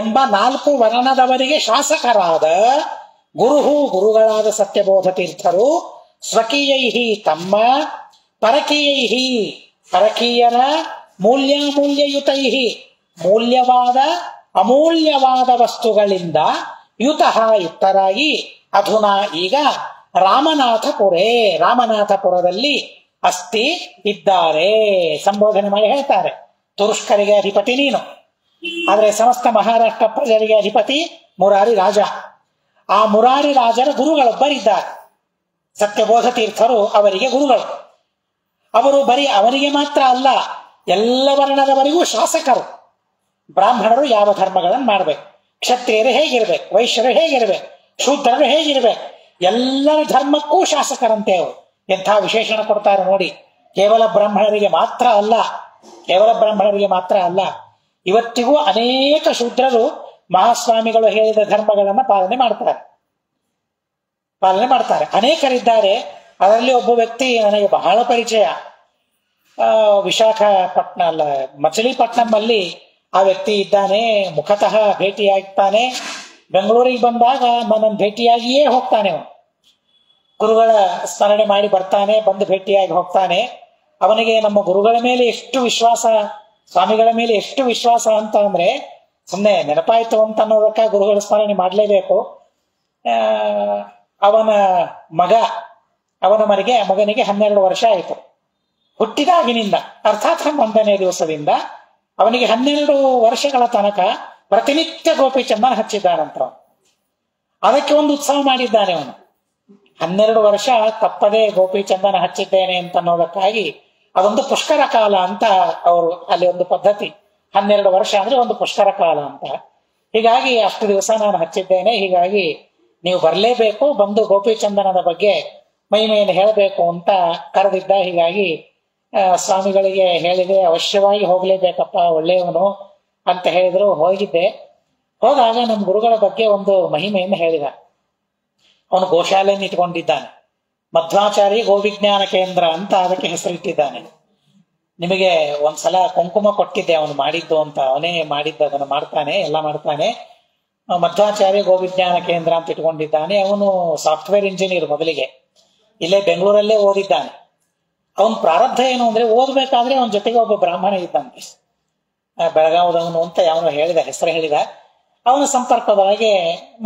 ಎಂಬ 4 ವರ್ಣದವರಿಗೆ ಶಾಸಕರಾದ ಗುರುಹು ಗುರುಗಳಾದ ಸತ್ಯಬೋಧ ತೀರ್ಥರು. ಸ್ವಕೀಯೈಃ ತಮ್ಮ, ಪರಕೀಯೈಃ ಪರಕೀಯರ, ಮೂಲ್ಯಾಮೂಲ್ಯಯುತೈಃ ಮೂಲ್ಯವಾದ ಅಮೂಲ್ಯವಾದ ವಸ್ತುಗಳಿಂದ ಯುತಃ ಯುಕ್ತರಾಗಿ ಅಧುನಾ ಈಗ ರಾಮನಾಥಪುರೇ ರಾಮನಾಥಪುರದಲ್ಲಿ ಅಸ್ತಿ ಇದ್ದಾರೆ. ಸಂಬೋಧನೆ ಮಾಡಿ ಹೇಳ್ತಾರೆ. ತುರುಷ್ಕರಿಗೆ ಅಧಿಪತಿ ನೀನು, ಆದರೆ ಸಮಸ್ತ ಮಹಾರಾಷ್ಟ್ರ ಪ್ರಜರಿಗೆ ಅಧಿಪತಿ ಮುರಾರಿ ರಾಜ. ಆ ಮುರಾರಿ ರಾಜರ ಗುರುಗಳೊಬ್ಬರಿದ್ದಾರೆ, ಸತ್ಯಬೋಧ ತೀರ್ಥರು ಅವರಿಗೆ ಗುರುಗಳು. ಅವರು ಬರೀ ಅವರಿಗೆ ಮಾತ್ರ ಅಲ್ಲ, ಎಲ್ಲ ವರ್ಣದವರಿಗೂ ಶಾಸಕರು. ಬ್ರಾಹ್ಮಣರು ಯಾವ ಧರ್ಮಗಳನ್ನು ಮಾಡ್ಬೇಕು, ಕ್ಷತ್ರಿಯರು ಹೇಗಿರ್ಬೇಕು, ವೈಶ್ಯರು ಹೇಗಿರ್ಬೇಕು, ಶೂದ್ರರು ಹೇಗಿರ್ಬೇಕು, ಎಲ್ಲರ ಧರ್ಮಕ್ಕೂ ಶಾಸಕರಂತೆ ಅವರು. ಎಂಥ ವಿಶೇಷಣ ಕೊಡ್ತಾರೆ ನೋಡಿ. ಕೇವಲ ಬ್ರಾಹ್ಮಣರಿಗೆ ಮಾತ್ರ ಅಲ್ಲ, ಕೇವಲ ಬ್ರಾಹ್ಮಣರಿಗೆ ಮಾತ್ರ ಅಲ್ಲ, ಇವತ್ತಿಗೂ ಅನೇಕ ಶೂದ್ರರು ಮಹಾಸ್ವಾಮಿಗಳು ಹೇಳಿದ ಧರ್ಮಗಳನ್ನ ಪಾಲನೆ ಮಾಡ್ತಾರೆ. ಅನೇಕರಿದ್ದಾರೆ. ಅದರಲ್ಲಿ ಒಬ್ಬ ವ್ಯಕ್ತಿ ನನಗೆ ಬಹಳ ಪರಿಚಯ. ವಿಶಾಖಪಟ್ಟಣ ಅಲ್ಲ, ಮಚಲಿಪಟ್ಟಣಂ ಅಲ್ಲಿ ಆ ವ್ಯಕ್ತಿ ಇದ್ದಾನೆ, ಮುಖತಃ ಭೇಟಿಯಾಗ್ತಾನೆ. ಬೆಂಗಳೂರಿಗೆ ಬಂದಾಗ ನನ್ನನ್ನು ಭೇಟಿಯಾಗಿಯೇ ಹೋಗ್ತಾನೆ. ಅವನು ಗುರುಗಳ ಸ್ಮರಣೆ ಮಾಡಿ ಬರ್ತಾನೆ, ಬಂದು ಭೇಟಿಯಾಗಿ ಹೋಗ್ತಾನೆ. ಅವನಿಗೆ ನಮ್ಮ ಗುರುಗಳ ಮೇಲೆ ಎಷ್ಟು ವಿಶ್ವಾಸ, ಸ್ವಾಮಿಗಳ ಮೇಲೆ ಎಷ್ಟು ವಿಶ್ವಾಸ ಅಂತ ಅಂದ್ರೆ ಸುಮ್ಮನೆ ನೆನಪಾಯ್ತು ಅಂತ ಅನ್ನೋದಕ್ಕ ಗುರುಗಳ ಸ್ಮರಣೆ ಮಾಡಲೇಬೇಕು. ಅವನ ಮಗನಿಗೆ 12 ವರ್ಷ ಆಯಿತು ಹುಟ್ಟಿದಾಗಿನಿಂದ, ಅರ್ಥಾತ್ 11ನೇ ದಿವಸದಿಂದ ಅವನಿಗೆ 12 ವರ್ಷಗಳ ತನಕ ಪ್ರತಿನಿತ್ಯ ಗೋಪಿಚಂದನ ಹಚ್ಚಿದ್ದಾನಂತ. ಅದಕ್ಕೆ ಒಂದು ಉತ್ಸವ ಮಾಡಿದ್ದಾನೆ ಅವನು. 12 ವರ್ಷ ತಪ್ಪದೇ ಗೋಪಿಚಂದನ ಹಚ್ಚಿದ್ದೇನೆ ಅಂತ ಅನ್ನೋದಕ್ಕಾಗಿ ಅದೊಂದು ಪುಷ್ಕರ ಕಾಲ ಅಂತ ಅವರು ಅಲ್ಲಿ ಒಂದು ಪದ್ಧತಿ. 12 ವರ್ಷ ಅಂದ್ರೆ ಒಂದು ಪುಷ್ಕರ ಕಾಲ ಅಂತ. ಹೀಗಾಗಿ ಅಷ್ಟು ದಿವಸ ನಾನು ಹಚ್ಚಿದ್ದೇನೆ, ಹೀಗಾಗಿ ನೀವು ಬರಲೇಬೇಕು, ಬಂದು ಗೋಪಿಚಂದನದ ಬಗ್ಗೆ ಮಹಿಮೆಯನ್ನು ಹೇಳಬೇಕು ಅಂತ ಕರೆದಿದ್ದ. ಹೀಗಾಗಿ ಸ್ವಾಮಿಗಳಿಗೆ ಹೇಳಿದೆ, ಅವಶ್ಯವಾಗಿ ಹೋಗ್ಲೇಬೇಕಪ್ಪ, ಒಳ್ಳೆಯವನು ಅಂತ ಹೇಳಿದ್ರು. ಹೋಗಿದ್ದೆ. ಹೋದಾಗ ನಮ್ಮ ಗುರುಗಳ ಬಗ್ಗೆ ಒಂದು ಮಹಿಮೆಯನ್ನು ಹೇಳಿದ. ಅವನು ಗೋಶಾಲೆಯನ್ನು ಇಟ್ಕೊಂಡಿದ್ದಾನೆ, ಮಧ್ವಾಚಾರ್ಯ ಗೋವಿಜ್ಞಾನ ಕೇಂದ್ರ ಅಂತ ಅದಕ್ಕೆ ಹೆಸರಿಟ್ಟಿದ್ದಾನೆ. ನಿಮಗೆ ಒಂದ್ಸಲ ಕುಂಕುಮ ಕೊಟ್ಟಿದ್ದೆ ಅವನು ಮಾಡಿದ್ದು ಅಂತ. ಅವನೇ ಮಾಡಿದ್ದು, ಅದನ್ನು ಮಾಡ್ತಾನೆ, ಎಲ್ಲ ಮಾಡ್ತಾನೆ. ಮಧ್ವಾಚಾರ್ಯ ಗೋವಿಜ್ಞಾನ ಕೇಂದ್ರ ಅಂತ ಇಟ್ಕೊಂಡಿದ್ದಾನೆ. ಅವನು ಸಾಫ್ಟ್ವೇರ್ ಇಂಜಿನಿಯರ್, ಮೊದಲಿಗೆ ಇಲ್ಲೇ ಬೆಂಗಳೂರಲ್ಲೇ ಓದಿದ್ದಾನೆ. ಅವನ ಪ್ರಾರಬ್ಧ ಏನು ಅಂದ್ರೆ, ಓದ್ಬೇಕಾದ್ರೆ ಅವನ ಜೊತೆಗೆ ಒಬ್ಬ ಬ್ರಾಹ್ಮಣ ಇದ್ದಂತೆ, ಬೆಳಗಾವದವನು ಅಂತ ಅವನು ಹೇಳಿದ, ಹೆಸರು ಹೇಳಿದ. ಅವನ ಸಂಪರ್ಕದೊಳಗೆ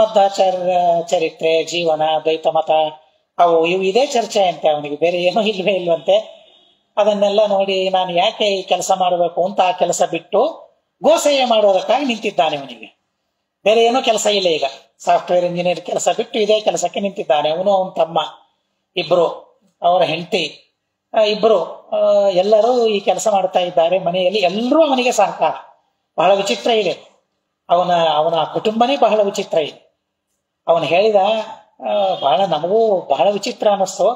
ಮಧ್ವಾಚಾರ್ಯ ಚರಿತ್ರೆ, ಜೀವನ, ದ್ವೈತ ಮತ ಇವು ಇದೇ ಚರ್ಚೆ ಅಂತೆ ಅವನಿಗೆ, ಬೇರೆ ಏನೂ ಇಲ್ವೇ ಇಲ್ವಂತೆ. ಅದನ್ನೆಲ್ಲ ನೋಡಿ ನಾನು ಯಾಕೆ ಈ ಕೆಲಸ ಮಾಡಬೇಕು ಅಂತ ಆ ಕೆಲಸ ಬಿಟ್ಟು ಗೋಸೇವೆ ಮಾಡೋದಕ್ಕಾಗಿ ನಿಂತಿದ್ದಾನೆ. ಅವನಿಗೆ ಬೇರೆ ಏನೂ ಕೆಲಸ ಇಲ್ಲ. ಈಗ ಸಾಫ್ಟ್ವೇರ್ ಇಂಜಿನಿಯರ್ ಕೆಲಸ ಬಿಟ್ಟು ಇದೇ ಕೆಲಸಕ್ಕೆ ನಿಂತಿದ್ದಾನೆ. ಅವನು ಅವನ ತಮ್ಮ ಇಬ್ರು, ಅವರ ಹೆಂಡತಿ ಇಬ್ರು, ಎಲ್ಲರೂ ಈ ಕೆಲಸ ಮಾಡ್ತಾ ಇದ್ದಾರೆ ಮನೆಯಲ್ಲಿ. ಎಲ್ಲರೂ ಅವನಿಗೆ ಸಹಕಾರ. ಬಹಳ ವಿಚಿತ್ರ ಇದೆ, ಅವನ ಕುಟುಂಬನೇ ಬಹಳ ವಿಚಿತ್ರ ಇದೆ. ಅವನು ಹೇಳಿದ, ನಮಗೂ ಬಹಳ ವಿಚಿತ್ರ ಅನ್ನಿಸ್ತು.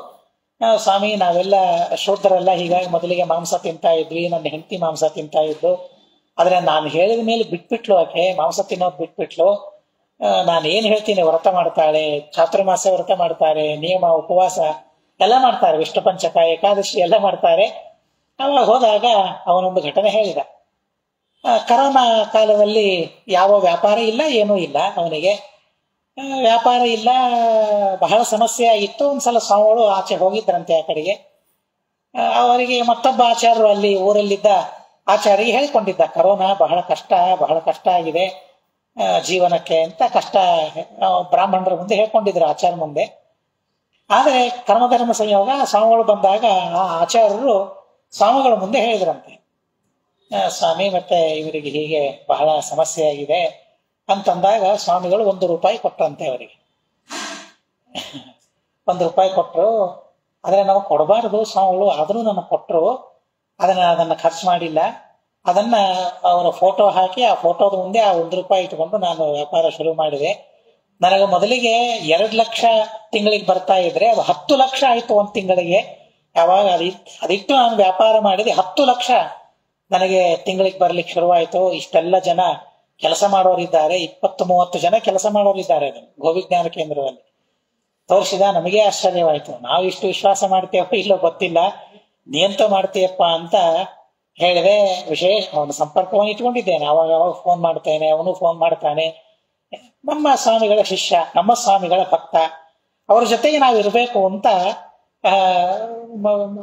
ಸ್ವಾಮಿ, ನಾವೆಲ್ಲ ಶೂದ್ರಲ್ಲ, ಹೀಗಾಗಿ ಮೊದಲಿಗೆ ಮಾಂಸ ತಿಂತಾ ಇದ್ವಿ, ನನ್ನ ಹೆಂಡತಿ ಮಾಂಸ ತಿಂತಾ ಇದ್ದು. ಆದ್ರೆ ನಾನು ಹೇಳಿದ ಮೇಲೆ ಬಿಟ್ಬಿಟ್ಲು ಆಕೆ, ಮಾಂಸ ತಿನ್ನೋದು ಬಿಟ್ಬಿಟ್ಲು. ನಾನು ಏನ್ ಹೇಳ್ತೀನಿ, ವ್ರತ ಮಾಡ್ತಾಳೆ, ಚಾತುರ್ಮಾಸ ವ್ರತ ಮಾಡ್ತಾರೆ, ನಿಯಮ ಉಪವಾಸ ಎಲ್ಲ ಮಾಡ್ತಾರೆ, ವಿಷ್ಣು ಪಂಚಕ, ಏಕಾದಶಿ ಎಲ್ಲ ಮಾಡ್ತಾರೆ. ಅವಾಗ ಹೋದಾಗ ಅವನೊಂದು ಘಟನೆ ಹೇಳಿದ. ಕರೋನಾ ಕಾಲದಲ್ಲಿ ಯಾವ ವ್ಯಾಪಾರ ಇಲ್ಲ, ಏನೂ ಇಲ್ಲ, ಅವನಿಗೆ ವ್ಯಾಪಾರ ಇಲ್ಲ, ಬಹಳ ಸಮಸ್ಯೆ ಆಗಿತ್ತು. ಒಂದ್ಸಲ ಸ್ವಾಮಿಗಳು ಆಚೆ ಹೋಗಿದ್ರಂತೆ ಆ ಕಡೆಗೆ. ಅವರಿಗೆ ಮತ್ತೊಬ್ಬ ಆಚಾರ್ಯರು ಅಲ್ಲಿ ಊರಲ್ಲಿದ್ದ ಆಚಾರ್ಯ ಹೇಳ್ಕೊಂಡಿದ್ದ, ಕರೋನಾ ಬಹಳ ಕಷ್ಟ ಆಗಿದೆ ಜೀವನಕ್ಕೆ ಅಂತ. ಕಷ್ಟ ಬ್ರಾಹ್ಮಣರ ಮುಂದೆ ಹೇಳ್ಕೊಂಡಿದ್ರು, ಆಚಾರ್ಯ ಮುಂದೆ. ಆದರೆ ಕರ್ಮಧರ್ಮ ಸಂಯೋಗ ಸ್ವಾಮಿಗಳು ಬಂದಾಗ ಆ ಆಚಾರ್ಯರು ಸ್ವಾಮಿಗಳ ಮುಂದೆ ಹೇಳಿದ್ರಂತೆ, ಸ್ವಾಮಿ ಮತ್ತೆ ಇವರಿಗೆ ಹೀಗೆ ಬಹಳ ಸಮಸ್ಯೆ ಆಗಿದೆ ಅಂತಂದಾಗ ಸ್ವಾಮಿಗಳು ₹1 ಕೊಟ್ಟರಂತೆ ಅವರಿಗೆ. ₹1 ಕೊಟ್ಟರು. ಆದ್ರೆ ನಾವು ಕೊಡಬಾರದು ಸ್ವಾಮಿಗಳು, ಆದ್ರೂ ನನಗೆ ಕೊಟ್ಟರು. ಅದನ್ನ ಖರ್ಚು ಮಾಡಿಲ್ಲ. ಅದನ್ನ ಅವರ ಫೋಟೋ ಹಾಕಿ ಆ ಫೋಟೋದ ಮುಂದೆ ಆ ₹1 ಇಟ್ಕೊಂಡು ನಾನು ವ್ಯಾಪಾರ ಶುರು ಮಾಡಿದೆ. ನನಗೆ ಮೊದಲಿಗೆ 2 ಲಕ್ಷ ತಿಂಗಳಿಗೆ ಬರ್ತಾ ಇದ್ರೆ ಅದು 10 ಲಕ್ಷ ಆಯ್ತು ಒಂದು ತಿಂಗಳಿಗೆ. ಯಾವಾಗ ಅದಿಟ್ಟು ನಾನು ವ್ಯಾಪಾರ ಮಾಡಿದೆ, 10 ಲಕ್ಷ ನನಗೆ ತಿಂಗಳಿಗೆ ಬರ್ಲಿಕ್ಕೆ ಶುರುವಾಯಿತು. ಇಷ್ಟೆಲ್ಲ ಜನ ಕೆಲಸ ಮಾಡೋರಿದ್ದಾರೆ, 20-30 ಜನ ಕೆಲಸ ಮಾಡೋರಿದ್ದಾರೆ ಗೋವಿಜ್ಞಾನ ಕೇಂದ್ರದಲ್ಲಿ. ತೋರಿಸಿದ, ನಮಗೆ ಆಶ್ಚರ್ಯವಾಯ್ತು. ನಾವು ಇಷ್ಟು ವಿಶ್ವಾಸ ಮಾಡ್ತೇವೋ ಇಲ್ಲೋ ಗೊತ್ತಿಲ್ಲ, ನೀಂತ ಮಾಡ್ತೀಯಪ್ಪ ಅಂತ ಹೇಳಿದೆ. ವಿಶೇಷ ಅವನ ಸಂಪರ್ಕವನ್ನು ಇಟ್ಕೊಂಡಿದ್ದೇನೆ, ಅವಾಗ ಫೋನ್ ಮಾಡ್ತೇನೆ, ಅವನು ಫೋನ್ ಮಾಡ್ತಾನೆ. ನಮ್ಮ ಸ್ವಾಮಿಗಳ ಶಿಷ್ಯ, ನಮ್ಮ ಸ್ವಾಮಿಗಳ ಭಕ್ತ, ಅವ್ರ ಜೊತೆಗೆ ನಾವು ಇರಬೇಕು ಅಂತ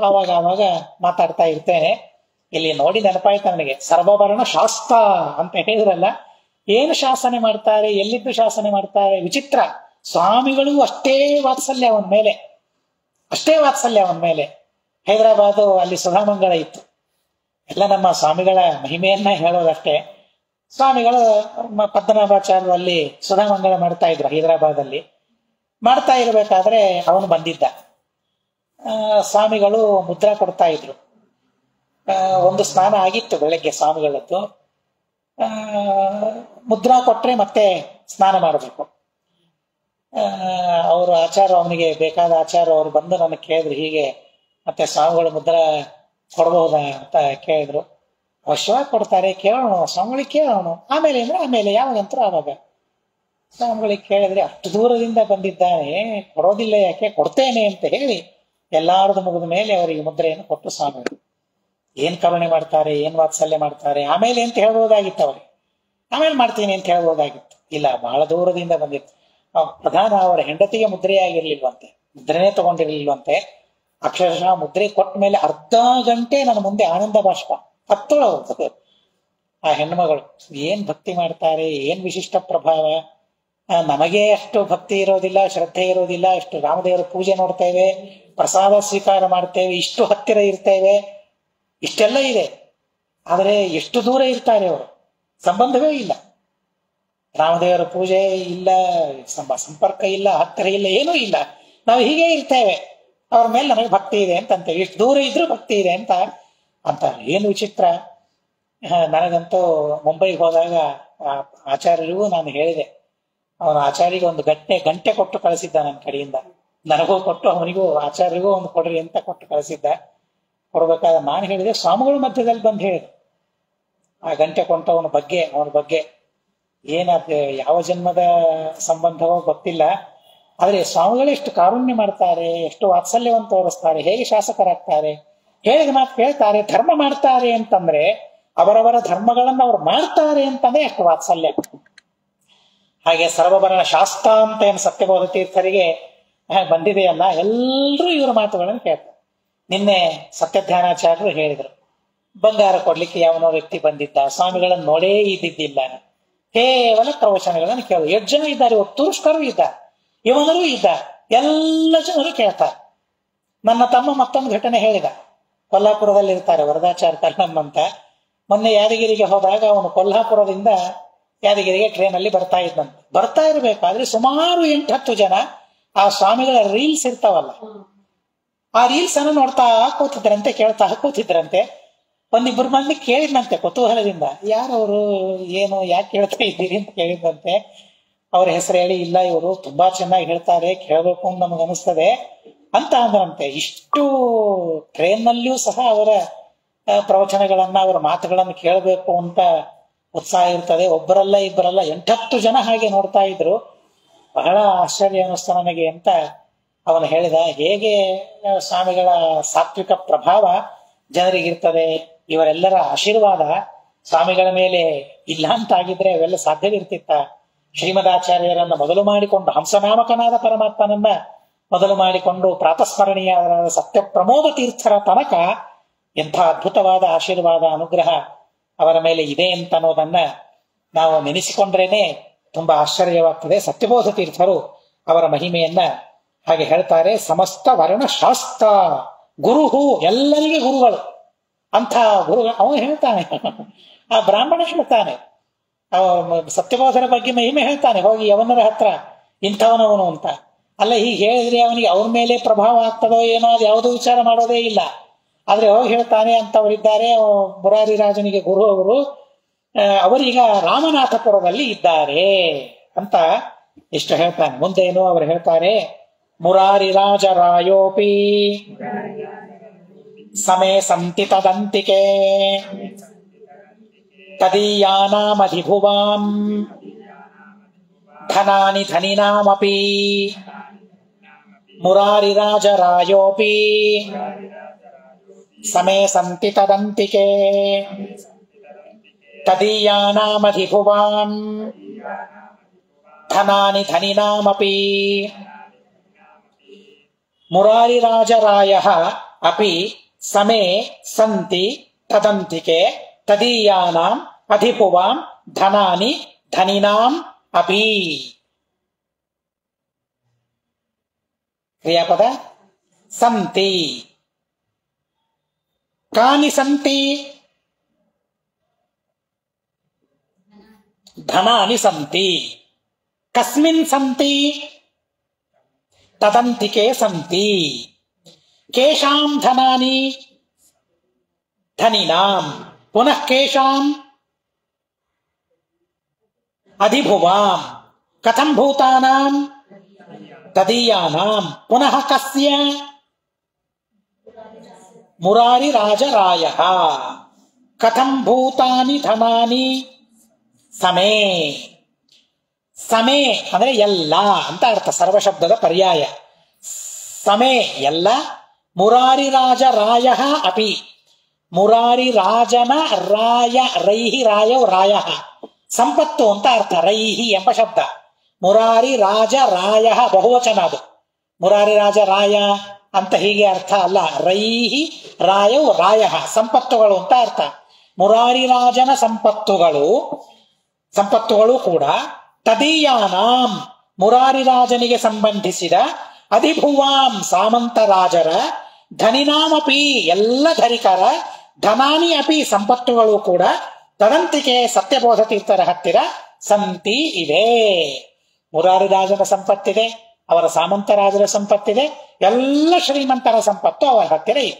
ಆವಾಗ ಮಾತಾಡ್ತಾ ಇರ್ತೇನೆ. ಇಲ್ಲಿ ನೋಡಿ ನೆನಪಾಯ್ತು ನನಗೆ, ಸರ್ವವರ್ಣ ಶಾಸ್ತ್ರ ಅಂತ ಹೇಳಿದ್ರಲ್ಲ, ಏನು ಶಾಸನೆ ಮಾಡ್ತಾರೆ, ಎಲ್ಲಿದ್ದು ಶಾಸನೆ ಮಾಡ್ತಾರೆ, ವಿಚಿತ್ರ. ಸ್ವಾಮಿಗಳು ಅಷ್ಟೇ ವಾತ್ಸಲ್ಯ ಅವನ ಮೇಲೆ. ಹೈದರಾಬಾದು ಅಲ್ಲಿ ಸುಧಾಮಂಗಳ ಇತ್ತು. ಎಲ್ಲ ನಮ್ಮ ಸ್ವಾಮಿಗಳ ಮಹಿಮೆಯನ್ನ ಹೇಳೋದಷ್ಟೇ. ಸ್ವಾಮಿಗಳು ಪದ್ಮನಾಭಾಚಾರ್ಯರು ಅಲ್ಲಿ ಸುಧಾಮಂಗಳ ಮಾಡ್ತಾ ಇದ್ರು ಹೈದರಾಬಾದಲ್ಲಿ. ಮಾಡ್ತಾ ಇರ್ಬೇಕಾದ್ರೆ ಅವನು ಬಂದಿದ್ದ. ಸ್ವಾಮಿಗಳು ಮುದ್ರಾ ಕೊಡ್ತಾ ಇದ್ರು. ಒಂದು ಸ್ನಾನ ಆಗಿತ್ತು ಬೆಳಗ್ಗೆ ಸ್ವಾಮಿಗಳದ್ದು. ಮುದ್ರಾ ಕೊಟ್ರೆ ಮತ್ತೆ ಸ್ನಾನ ಮಾಡಬೇಕು. ಅವರು ಆಚಾರ, ಅವನಿಗೆ ಬೇಕಾದ ಆಚಾರ ಅವರು ಬಂದು ನನಗೆ ಕೇಳಿದ್ರು, ಹೀಗೆ ಮತ್ತೆ ಸ್ವಾಮಿಗಳು ಮುದ್ರಾ ಕೊಡಬಹುದಾ ಅಂತ ಕೇಳಿದ್ರು. ಅವಶ್ಯವಾಗಿ ಕೊಡ್ತಾರೆ, ಕೇಳೋಣ ಸ್ವಾಮಿಗಳಿಗೆ ಕೇಳೋಣ, ಆಮೇಲೆ ಯಾವಾಗಂತೂ ಆವಾಗ. ಸ್ವಾಮಿಗಳಿಗೆ ಕೇಳಿದ್ರೆ, ಅಷ್ಟು ದೂರದಿಂದ ಬಂದಿದ್ದಾನೆ, ಕೊಡೋದಿಲ್ಲ ಯಾಕೆ, ಕೊಡ್ತೇನೆ ಅಂತ ಹೇಳಿ ಎಲ್ಲಾರದು ಮುಗಿದ ಮೇಲೆ ಅವರಿಗೆ ಮುದ್ರೆಯನ್ನು ಕೊಟ್ಟು ಸ್ವಾಮಿಗಳು ಏನ್ ಕರುಣೆ ಮಾಡ್ತಾರೆ, ಏನ್ ವಾತ್ಸಲ್ಯ ಮಾಡ್ತಾರೆ, ಆಮೇಲೆ ಅಂತ ಹೇಳ್ಬೋದಾಗಿತ್ತು ಅವ್ರಿಗೆ, ಆಮೇಲೆ ಮಾಡ್ತೀನಿ ಅಂತ ಹೇಳ್ಬೋದಾಗಿತ್ತು. ಇಲ್ಲ, ಬಹಳ ದೂರದಿಂದ ಬಂದಿತ್ತು. ಪ್ರಧಾನ ಅವರ ಹೆಂಡತಿಗೆ ಮುದ್ರೆಯಾಗಿರ್ಲಿಲ್ವಂತೆ, ಮುದ್ರೆನೇ ತಗೊಂಡಿರ್ಲಿಲ್ವಂತೆ. ಅಕ್ಷರಶಃ ಮುದ್ರೆ ಕೊಟ್ಟ ಮೇಲೆ ಅರ್ಧ ಗಂಟೆ ನನ್ನ ಮುಂದೆ ಆನಂದ ಬಾಷ್ಪ ಹತ್ತೋಳ. ಆ ಹೆಣ್ಮಗಳು ಏನ್ ಭಕ್ತಿ ಮಾಡ್ತಾರೆ, ಏನ್ ವಿಶಿಷ್ಟ ಪ್ರಭಾವ. ನಮಗೆ ಅಷ್ಟು ಭಕ್ತಿ ಇರೋದಿಲ್ಲ, ಶ್ರದ್ಧೆ ಇರೋದಿಲ್ಲ. ಇಷ್ಟು ರಾಮದೇವರ ಪೂಜೆ ನೋಡ್ತೇವೆ, ಪ್ರಸಾದ ಸ್ವೀಕಾರ ಮಾಡ್ತೇವೆ, ಇಷ್ಟು ಹತ್ತಿರ ಇರ್ತೇವೆ, ಇಷ್ಟೆಲ್ಲ ಇದೆ. ಆದರೆ ಎಷ್ಟು ದೂರ ಇರ್ತಾರೆ ಅವರು, ಸಂಬಂಧವೇ ಇಲ್ಲ. ರಾಮದೇವರ ಪೂಜೆ ಇಲ್ಲ, ಸಂಪರ್ಕ ಇಲ್ಲ, ಹತ್ತಿರ ಇಲ್ಲ, ಏನೂ ಇಲ್ಲ. ನಾವು ಹೀಗೆ ಇರ್ತೇವೆ. ಅವ್ರ ಮೇಲೆ ನಮಗೆ ಭಕ್ತಿ ಇದೆ ಅಂತ ಅಂತೇವೆ, ಎಷ್ಟು ದೂರ ಇದ್ರೂ ಭಕ್ತಿ ಇದೆ ಅಂತ ಅಂತಾರೆ. ಏನು ವಿಚಿತ್ರ. ನನಗಂತೂ ಮುಂಬೈಗೆ ಹೋದಾಗ ಆಚಾರ್ಯರಿಗೂ ನಾನು ಹೇಳಿದೆ, ಅವನ ಆಚಾರ್ಯಗೆ ಒಂದು ಗಂಟೆ ಕೊಟ್ಟು ಕಳಿಸಿದ್ದ ನನ್ನ ಕಡೆಯಿಂದ. ನನಗೂ ಕೊಟ್ಟು ಅವನಿಗೂ ಆಚಾರ್ಯರಿಗೂ ಒಂದು ಕೊಡ್ರಿ ಅಂತ ಕೊಟ್ಟು ಕಳಿಸಿದ್ದ. ಕೊಡ್ಬೇಕಾದ್ರೆ ನಾನು ಹೇಳಿದೆ, ಸ್ವಾಮಿಗಳು ಮಧ್ಯದಲ್ಲಿ ಬಂದು ಹೇಳಿದೆ ಆ ಗಂಟೆ ಕೊಂಟವನ ಬಗ್ಗೆ ಏನಾದ ಯಾವ ಜನ್ಮದ ಸಂಬಂಧವೋ ಗೊತ್ತಿಲ್ಲ. ಆದ್ರೆ ಸ್ವಾಮಿಗಳು ಎಷ್ಟು ಕಾರುಣ್ಯ ಮಾಡ್ತಾರೆ, ಎಷ್ಟು ವಾತ್ಸಲ್ಯವನ್ನು ತೋರಿಸ್ತಾರೆ, ಹೇಗೆ ಶಾಸಕರಾಗ್ತಾರೆ, ಹೇಳಿದ ಮಾತು ಕೇಳ್ತಾರೆ, ಧರ್ಮ ಮಾಡ್ತಾರೆ ಅಂತಂದ್ರೆ ಅವರವರ ಧರ್ಮಗಳನ್ನ ಅವ್ರು ಮಾಡ್ತಾರೆ ಅಂತಂದ್ರೆ ಎಷ್ಟು ವಾತ್ಸಲ್ಯ. ಹಾಗೆ ಸರ್ವಭರಣ ಶಾಸ್ತ್ರ ಅಂತ ಏನು ಸತ್ಯಬೋಧ ತೀರ್ಥರಿಗೆ ಬಂದಿದೆಯಲ್ಲ, ಎಲ್ಲರೂ ಇವರ ಮಾತುಗಳನ್ನು ಕೇಳ್ತಾರೆ. ನಿನ್ನೆ ಸತ್ಯಧ್ಯಾನಾಚಾರ್ಯರು ಹೇಳಿದ್ರು, ಬಂಗಾರ ಕೊಡ್ಲಿಕ್ಕೆ ಯಾವನೋ ವ್ಯಕ್ತಿ ಬಂದಿದ್ದ, ಸ್ವಾಮಿಗಳನ್ನು ನೋಡೇ ಇದ್ದಿದ್ದಿಲ್ಲ, ಕೇವಲ ಪ್ರವಚನಗಳನ್ನು ಕೇಳು. 8 ಜನ ಇದ್ದಾರೆ, ತುರುಷ್ಕರು ಇದ್ದಾರೆ, ಇವನರೂ ಇದ್ದ, ಎಲ್ಲ ಜನರು ಕೇಳ್ತಾರೆ. ನನ್ನ ತಮ್ಮ ಮತ್ತೊಂದು ಘಟನೆ ಹೇಳಿದ. ಕೊಲ್ಹಾಪುರದಲ್ಲಿ ಇರ್ತಾರೆ ವರದಾಚಾರ್ಯ ಕಲ್ಲಮ್ಮ ಅಂತ. ಮೊನ್ನೆ ಯಾದಗಿರಿಗೆ ಹೋದಾಗ ಅವನು ಕೊಲ್ಹಾಪುರದಿಂದ ಯಾದಗಿರಿಗೆ ಟ್ರೈನಲ್ಲಿ ಬರ್ತಾ ಇರ್ಬೇಕಾದ್ರೆ ಸುಮಾರು 8-10 ಜನ ಆ ಸ್ವಾಮಿಗಳ ರೀಲ್ಸ್ ಇರ್ತಾವಲ್ಲ, ಆ ರೀಲ್ಸ್ ಅನ್ನು ನೋಡ್ತಾ ಕೂತಿದ್ರಂತೆ, ಕೇಳ್ತಾ ಕೂತಿದ್ರಂತೆ. ಒಂದಿಬ್ಬರು ಮಂದಿ ಕೇಳಿದ್ನಂತೆ ಕುತೂಹಲದಿಂದ, ಯಾರವರು, ಏನು, ಯಾಕೆ ಕೇಳ್ತಾ ಇದ್ದೀರಿ ಅಂತ ಕೇಳಿದ್ರಂತೆ. ಅವ್ರ ಹೆಸರು ಹೇಳಿ, ಇಲ್ಲ ಇವರು ತುಂಬಾ ಚೆನ್ನಾಗಿ ಹೇಳ್ತಾರೆ, ಕೇಳಬೇಕು ಅಂತ ನಮಗೆ ಅನಿಸ್ತದೆ ಅಂತ ಅಂದ್ರಂತೆ. ಇಷ್ಟು ಟ್ರೈನ್ನಲ್ಲಿಯೂ ಸಹ ಅವರ ಪ್ರವಚನಗಳನ್ನ, ಅವರ ಮಾತುಗಳನ್ನು ಕೇಳಬೇಕು ಅಂತ ಉತ್ಸಾಹ ಇರ್ತದೆ. ಒಬ್ಬರಲ್ಲ ಇಬ್ಬರಲ್ಲ 8-10 ಜನ ಹಾಗೆ ನೋಡ್ತಾ ಇದ್ರು. ಬಹಳ ಆಶ್ಚರ್ಯ ಅನಿಸ್ತು ನನಗೆ ಅಂತ ಅವನು ಹೇಳಿದ. ಹೇಗೆ ಸ್ವಾಮಿಗಳ ಸಾತ್ವಿಕ ಪ್ರಭಾವ ಜನರಿಗಿರ್ತದೆ, ಇವರೆಲ್ಲರ ಆಶೀರ್ವಾದ ಸ್ವಾಮಿಗಳ ಮೇಲೆ ಇಲ್ಲ ಅಂತಾಗಿದ್ರೆ ಅವೆಲ್ಲ ಸಾಧ್ಯವಿರ್ತಿತ್ತ. ಶ್ರೀಮದಾಚಾರ್ಯರನ್ನ ಮೊದಲು ಮಾಡಿಕೊಂಡು, ಹಂಸನಾಮಕನಾದ ಪರಮಾತ್ಮನನ್ನ ಮೊದಲು ಮಾಡಿಕೊಂಡು ಪ್ರಾತಸ್ಮರಣೀಯರಾದ ಸತ್ಯ ಪ್ರಮೋದ ತೀರ್ಥರ ತನಕ ಎಂಥ ಅದ್ಭುತವಾದ ಆಶೀರ್ವಾದ, ಅನುಗ್ರಹ ಅವರ ಮೇಲೆ ಇದೆ ಅಂತ ಅನ್ನೋದನ್ನ ನಾವು ನೆನೆಸಿಕೊಂಡ್ರೇನೆ ತುಂಬಾ ಆಶ್ಚರ್ಯವಾಗ್ತದೆ. ಸತ್ಯಬೋಧ ತೀರ್ಥರು ಅವರ ಮಹಿಮೆಯನ್ನ ಹಾಗೆ ಹೇಳ್ತಾರೆ. ಸಮಸ್ತ ವರ್ಣಶಾಸ್ತ್ರ ಗುರುಹು, ಎಲ್ಲರಿಗೆ ಗುರುಗಳು ಅಂಥ ಗುರುಗಳು. ಅವನು ಹೇಳ್ತಾನೆ, ಆ ಬ್ರಾಹ್ಮಣ ಹೇಳ್ತಾನೆ, ಸತ್ಯಬೋಧರ ಬಗ್ಗೆ ಮಹಿಮೆ ಹೇಳ್ತಾನೆ, ಹೋಗಿ ಯವನರ ಹತ್ರ ಇಂಥವನವನು ಅಂತ. ಅಲ್ಲ, ಹೀಗೆ ಹೇಳಿದ್ರೆ ಅವನಿಗೆ ಅವ್ರ ಮೇಲೆ ಪ್ರಭಾವ ಆಗ್ತದೋ ಏನೋ, ಅದು ಯಾವುದೋ ವಿಚಾರ ಮಾಡೋದೇ ಇಲ್ಲ. ಆದ್ರೆ ಹೋಗಿ ಹೇಳ್ತಾನೆ, ಅಂತವರಿದ್ದಾರೆ, ಮುರಾರಿ ರಾಜನಿಗೆ ಗುರು ಅವರು, ಅವರೀಗ ರಾಮನಾಥಪುರದಲ್ಲಿ ಇದ್ದಾರೆ ಅಂತ ಇಷ್ಟು ಹೇಳ್ತಾನೆ. ಮುಂದೇನು ಅವರು ಹೇಳ್ತಾರೆ, ಮುರಾರಿ ರಾಜ ರಾಯೋಪಿ ಸಮೇ ಸಂತಿ ತದಂತಿಕೆ ತದೀಯಾನಾಮಧಿಭುವಾಂ ಧನಾನಿ ಧನಿನಾಮಪಿ ಮುರಾರಿ ರಾಜ ರಾಯೋಪಿ ಸಮೇ ಸಂತಿ ತದಂತಿಕೆ ತದೀಯಾನಾಮಧಿಭುವಾಂ ಧನಾನಿ ಧನಿನಾಮಪಿ ಮುರಾರಿ ರಾಜರಾಯಃ ಅಪಿ ಸಮೇ ಸಂತಿ ತದಂತಿಕೆ ತದೀಯಾನಾಂ ಅಧಿಪುವಾಂ ಧನಾನಿ ಧನಿನಾಂ ಅಪಿ. ಕ್ರಿಯಾಪದ ಸಂತಿ. ಕಾನಿ ಸಂತಿ? ಧನಾನಿ ಸಂತಿ. ಕಸ್ಮಿನ್ ಸಂತಿ? ತದಂತಿಕೆ ಸಂತಿ. ಕೇಶಾಂ ಧನಾನಿ? ಧನಿನಾಂ. ಪುನಃ ಕೇಶಾಂ? ಅಧಿಭುವಾಂ. ಕಥಂ ಭೂತಾನಾಂ? ತದೀಯಾನಾಂ. ಪುನಃ ಕಸ್ಯ? ಮುರಾರಿ ರಾಜರಾಯಃ. ಕಥಂ ಭೂತಾನಿ ಧನಾನಿ? ಸಮೇ. ಸಮೇ ಅಂದ್ರೆ ಎಲ್ಲ ಅಂತ ಅರ್ಥ, ಸರ್ವಶಬ್ದದ ಪರ್ಯಾಯ. ಸಮೇ ಎಲ್ಲ. ಮುರಾರಿ ರಾಜರಾಯಃ ಅಪಿ, ಮುರಾರಿ ರಾಜನ ರಾಯ, ರೈಹಿ ರಾಯವ್ ರಾಯ, ಸಂಪತ್ತು ಅಂತ ಅರ್ಥ. ರೈಹಿ ಎಂಬ ಶಬ್ದ. ಮುರಾರಿ ರಾಜ ರಾಯ ಬಹುವಚನ ಅದು. ಮುರಾರಿ ರಾಜ ರಾಯ ಅಂತ ಹೀಗೆ ಅರ್ಥ ಅಲ್ಲ. ರೈಹಿ ರಾಯವ್ ರಾಯ, ಸಂಪತ್ತುಗಳು ಅಂತ ಅರ್ಥ. ಮುರಾರಿ ರಾಜನ ಸಂಪತ್ತುಗಳು ಕೂಡ ತದೀಯಾನಾಂ, ಮುರಾರಿ ರಾಜನಿಗೆ ಸಂಬಂಧಿಸಿದ, ಅಧಿಭುವಾಂ ಸಾಮಂತ ರಾಜರ, ಧನಿನಾಮಪಿ ಎಲ್ಲ ಧರಿಕರ, ಧನಾನಿ ಅಪಿ ಸಂಪತ್ತುಗಳು ಕೂಡ, ತದಂತಿಕೆ ಸತ್ಯಬೋಧ ತೀರ್ಥರ ಹತ್ತಿರ ಸಂತಿ ಇದೆ. ಮುರಾರಿ ರಾಜನ ಸಂಪತ್ತಿದೆ, ಅವರ ಸಾಮಂತ ರಾಜರ ಸಂಪತ್ತಿದೆ, ಎಲ್ಲ ಶ್ರೀಮಂತರ ಸಂಪತ್ತು ಅವರ ಹತ್ತಿರ ಇದೆ.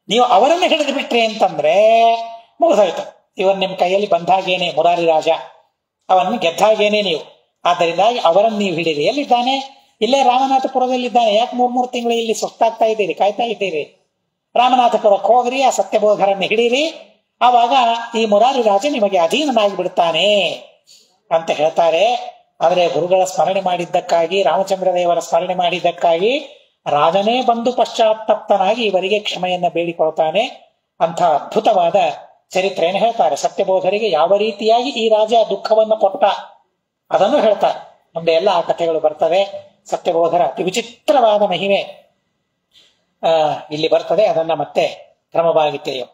ನೀವು ಅವರನ್ನು ಹಿಡಿದು ಬಿಟ್ರಿ ಅಂತಂದ್ರೆ ಮುಗಿದೋಯ್ತು. ಇವರು ನಿಮ್ಮ ಕೈಯಲ್ಲಿ ಬಂದಾಗೇನೆ ಮುರಾರಿ ರಾಜ, ಅವನ್ನ ಗೆದ್ದಾಗೇನೆ ನೀವು. ಆದ್ದರಿಂದಾಗಿ ಅವರನ್ನು ನೀವು ಹಿಡೀರಿ. ಎಲ್ಲಿದ್ದಾನೆ? ಇಲ್ಲೇ ರಾಮನಾಥಪುರದಲ್ಲಿದ್ದಾನೆ. ಯಾಕೆ 3 ತಿಂಗಳು ಇಲ್ಲಿ ಸುತ್ತಾಗ್ತಾ ಇದ್ದೀರಿ, ಕಾಯ್ತಾ ಇದ್ದೀರಿ? ರಾಮನಾಥಪುರಕ್ಕೆ ಹೋಗ್ರಿ, ಆ ಸತ್ಯಬೋಧರನ್ನು ಹಿಡೀರಿ. ಆವಾಗ ಈ ಮುರಾರಿ ರಾಜ ನಿಮಗೆ ಅಧೀನನಾಗಿ ಬಿಡುತ್ತಾನೆ ಅಂತ ಹೇಳ್ತಾರೆ. ಆದರೆ ಗುರುಗಳ ಸ್ಮರಣೆ ಮಾಡಿದ್ದಕ್ಕಾಗಿ, ರಾಮಚಂದ್ರ ದೇವರ ಸ್ಮರಣೆ ಮಾಡಿದ್ದಕ್ಕಾಗಿ ರಾಜನೇ ಬಂದು ಪಶ್ಚಾತ್ತಪ್ತನಾಗಿ ಇವರಿಗೆ ಕ್ಷಮೆಯನ್ನ ಬೇಡಿಕೊಳ್ತಾನೆ. ಅಂಥ ಅದ್ಭುತವಾದ ಚರಿತ್ರೆಯನ್ನು ಹೇಳ್ತಾರೆ. ಸತ್ಯಬೋಧರಿಗೆ ಯಾವ ರೀತಿಯಾಗಿ ಈ ರಾಜ ದುಃಖವನ್ನು ಕೊಟ್ಟ ಅದನ್ನು ಹೇಳ್ತಾರೆ. ಮುಂದೆ ಎಲ್ಲ ಆ ಕಥೆಗಳು ಬರ್ತವೆ. ಸತ್ಯಬೋಧರ ಅತಿ ವಿಚಿತ್ರವಾದ ಮಹಿಮೆ ಇಲ್ಲಿ ಬರ್ತದೆ. ಅದನ್ನ ಮತ್ತೆ ಕ್ರಮವಾಗಿ ತಿಳಿಯೋಣ.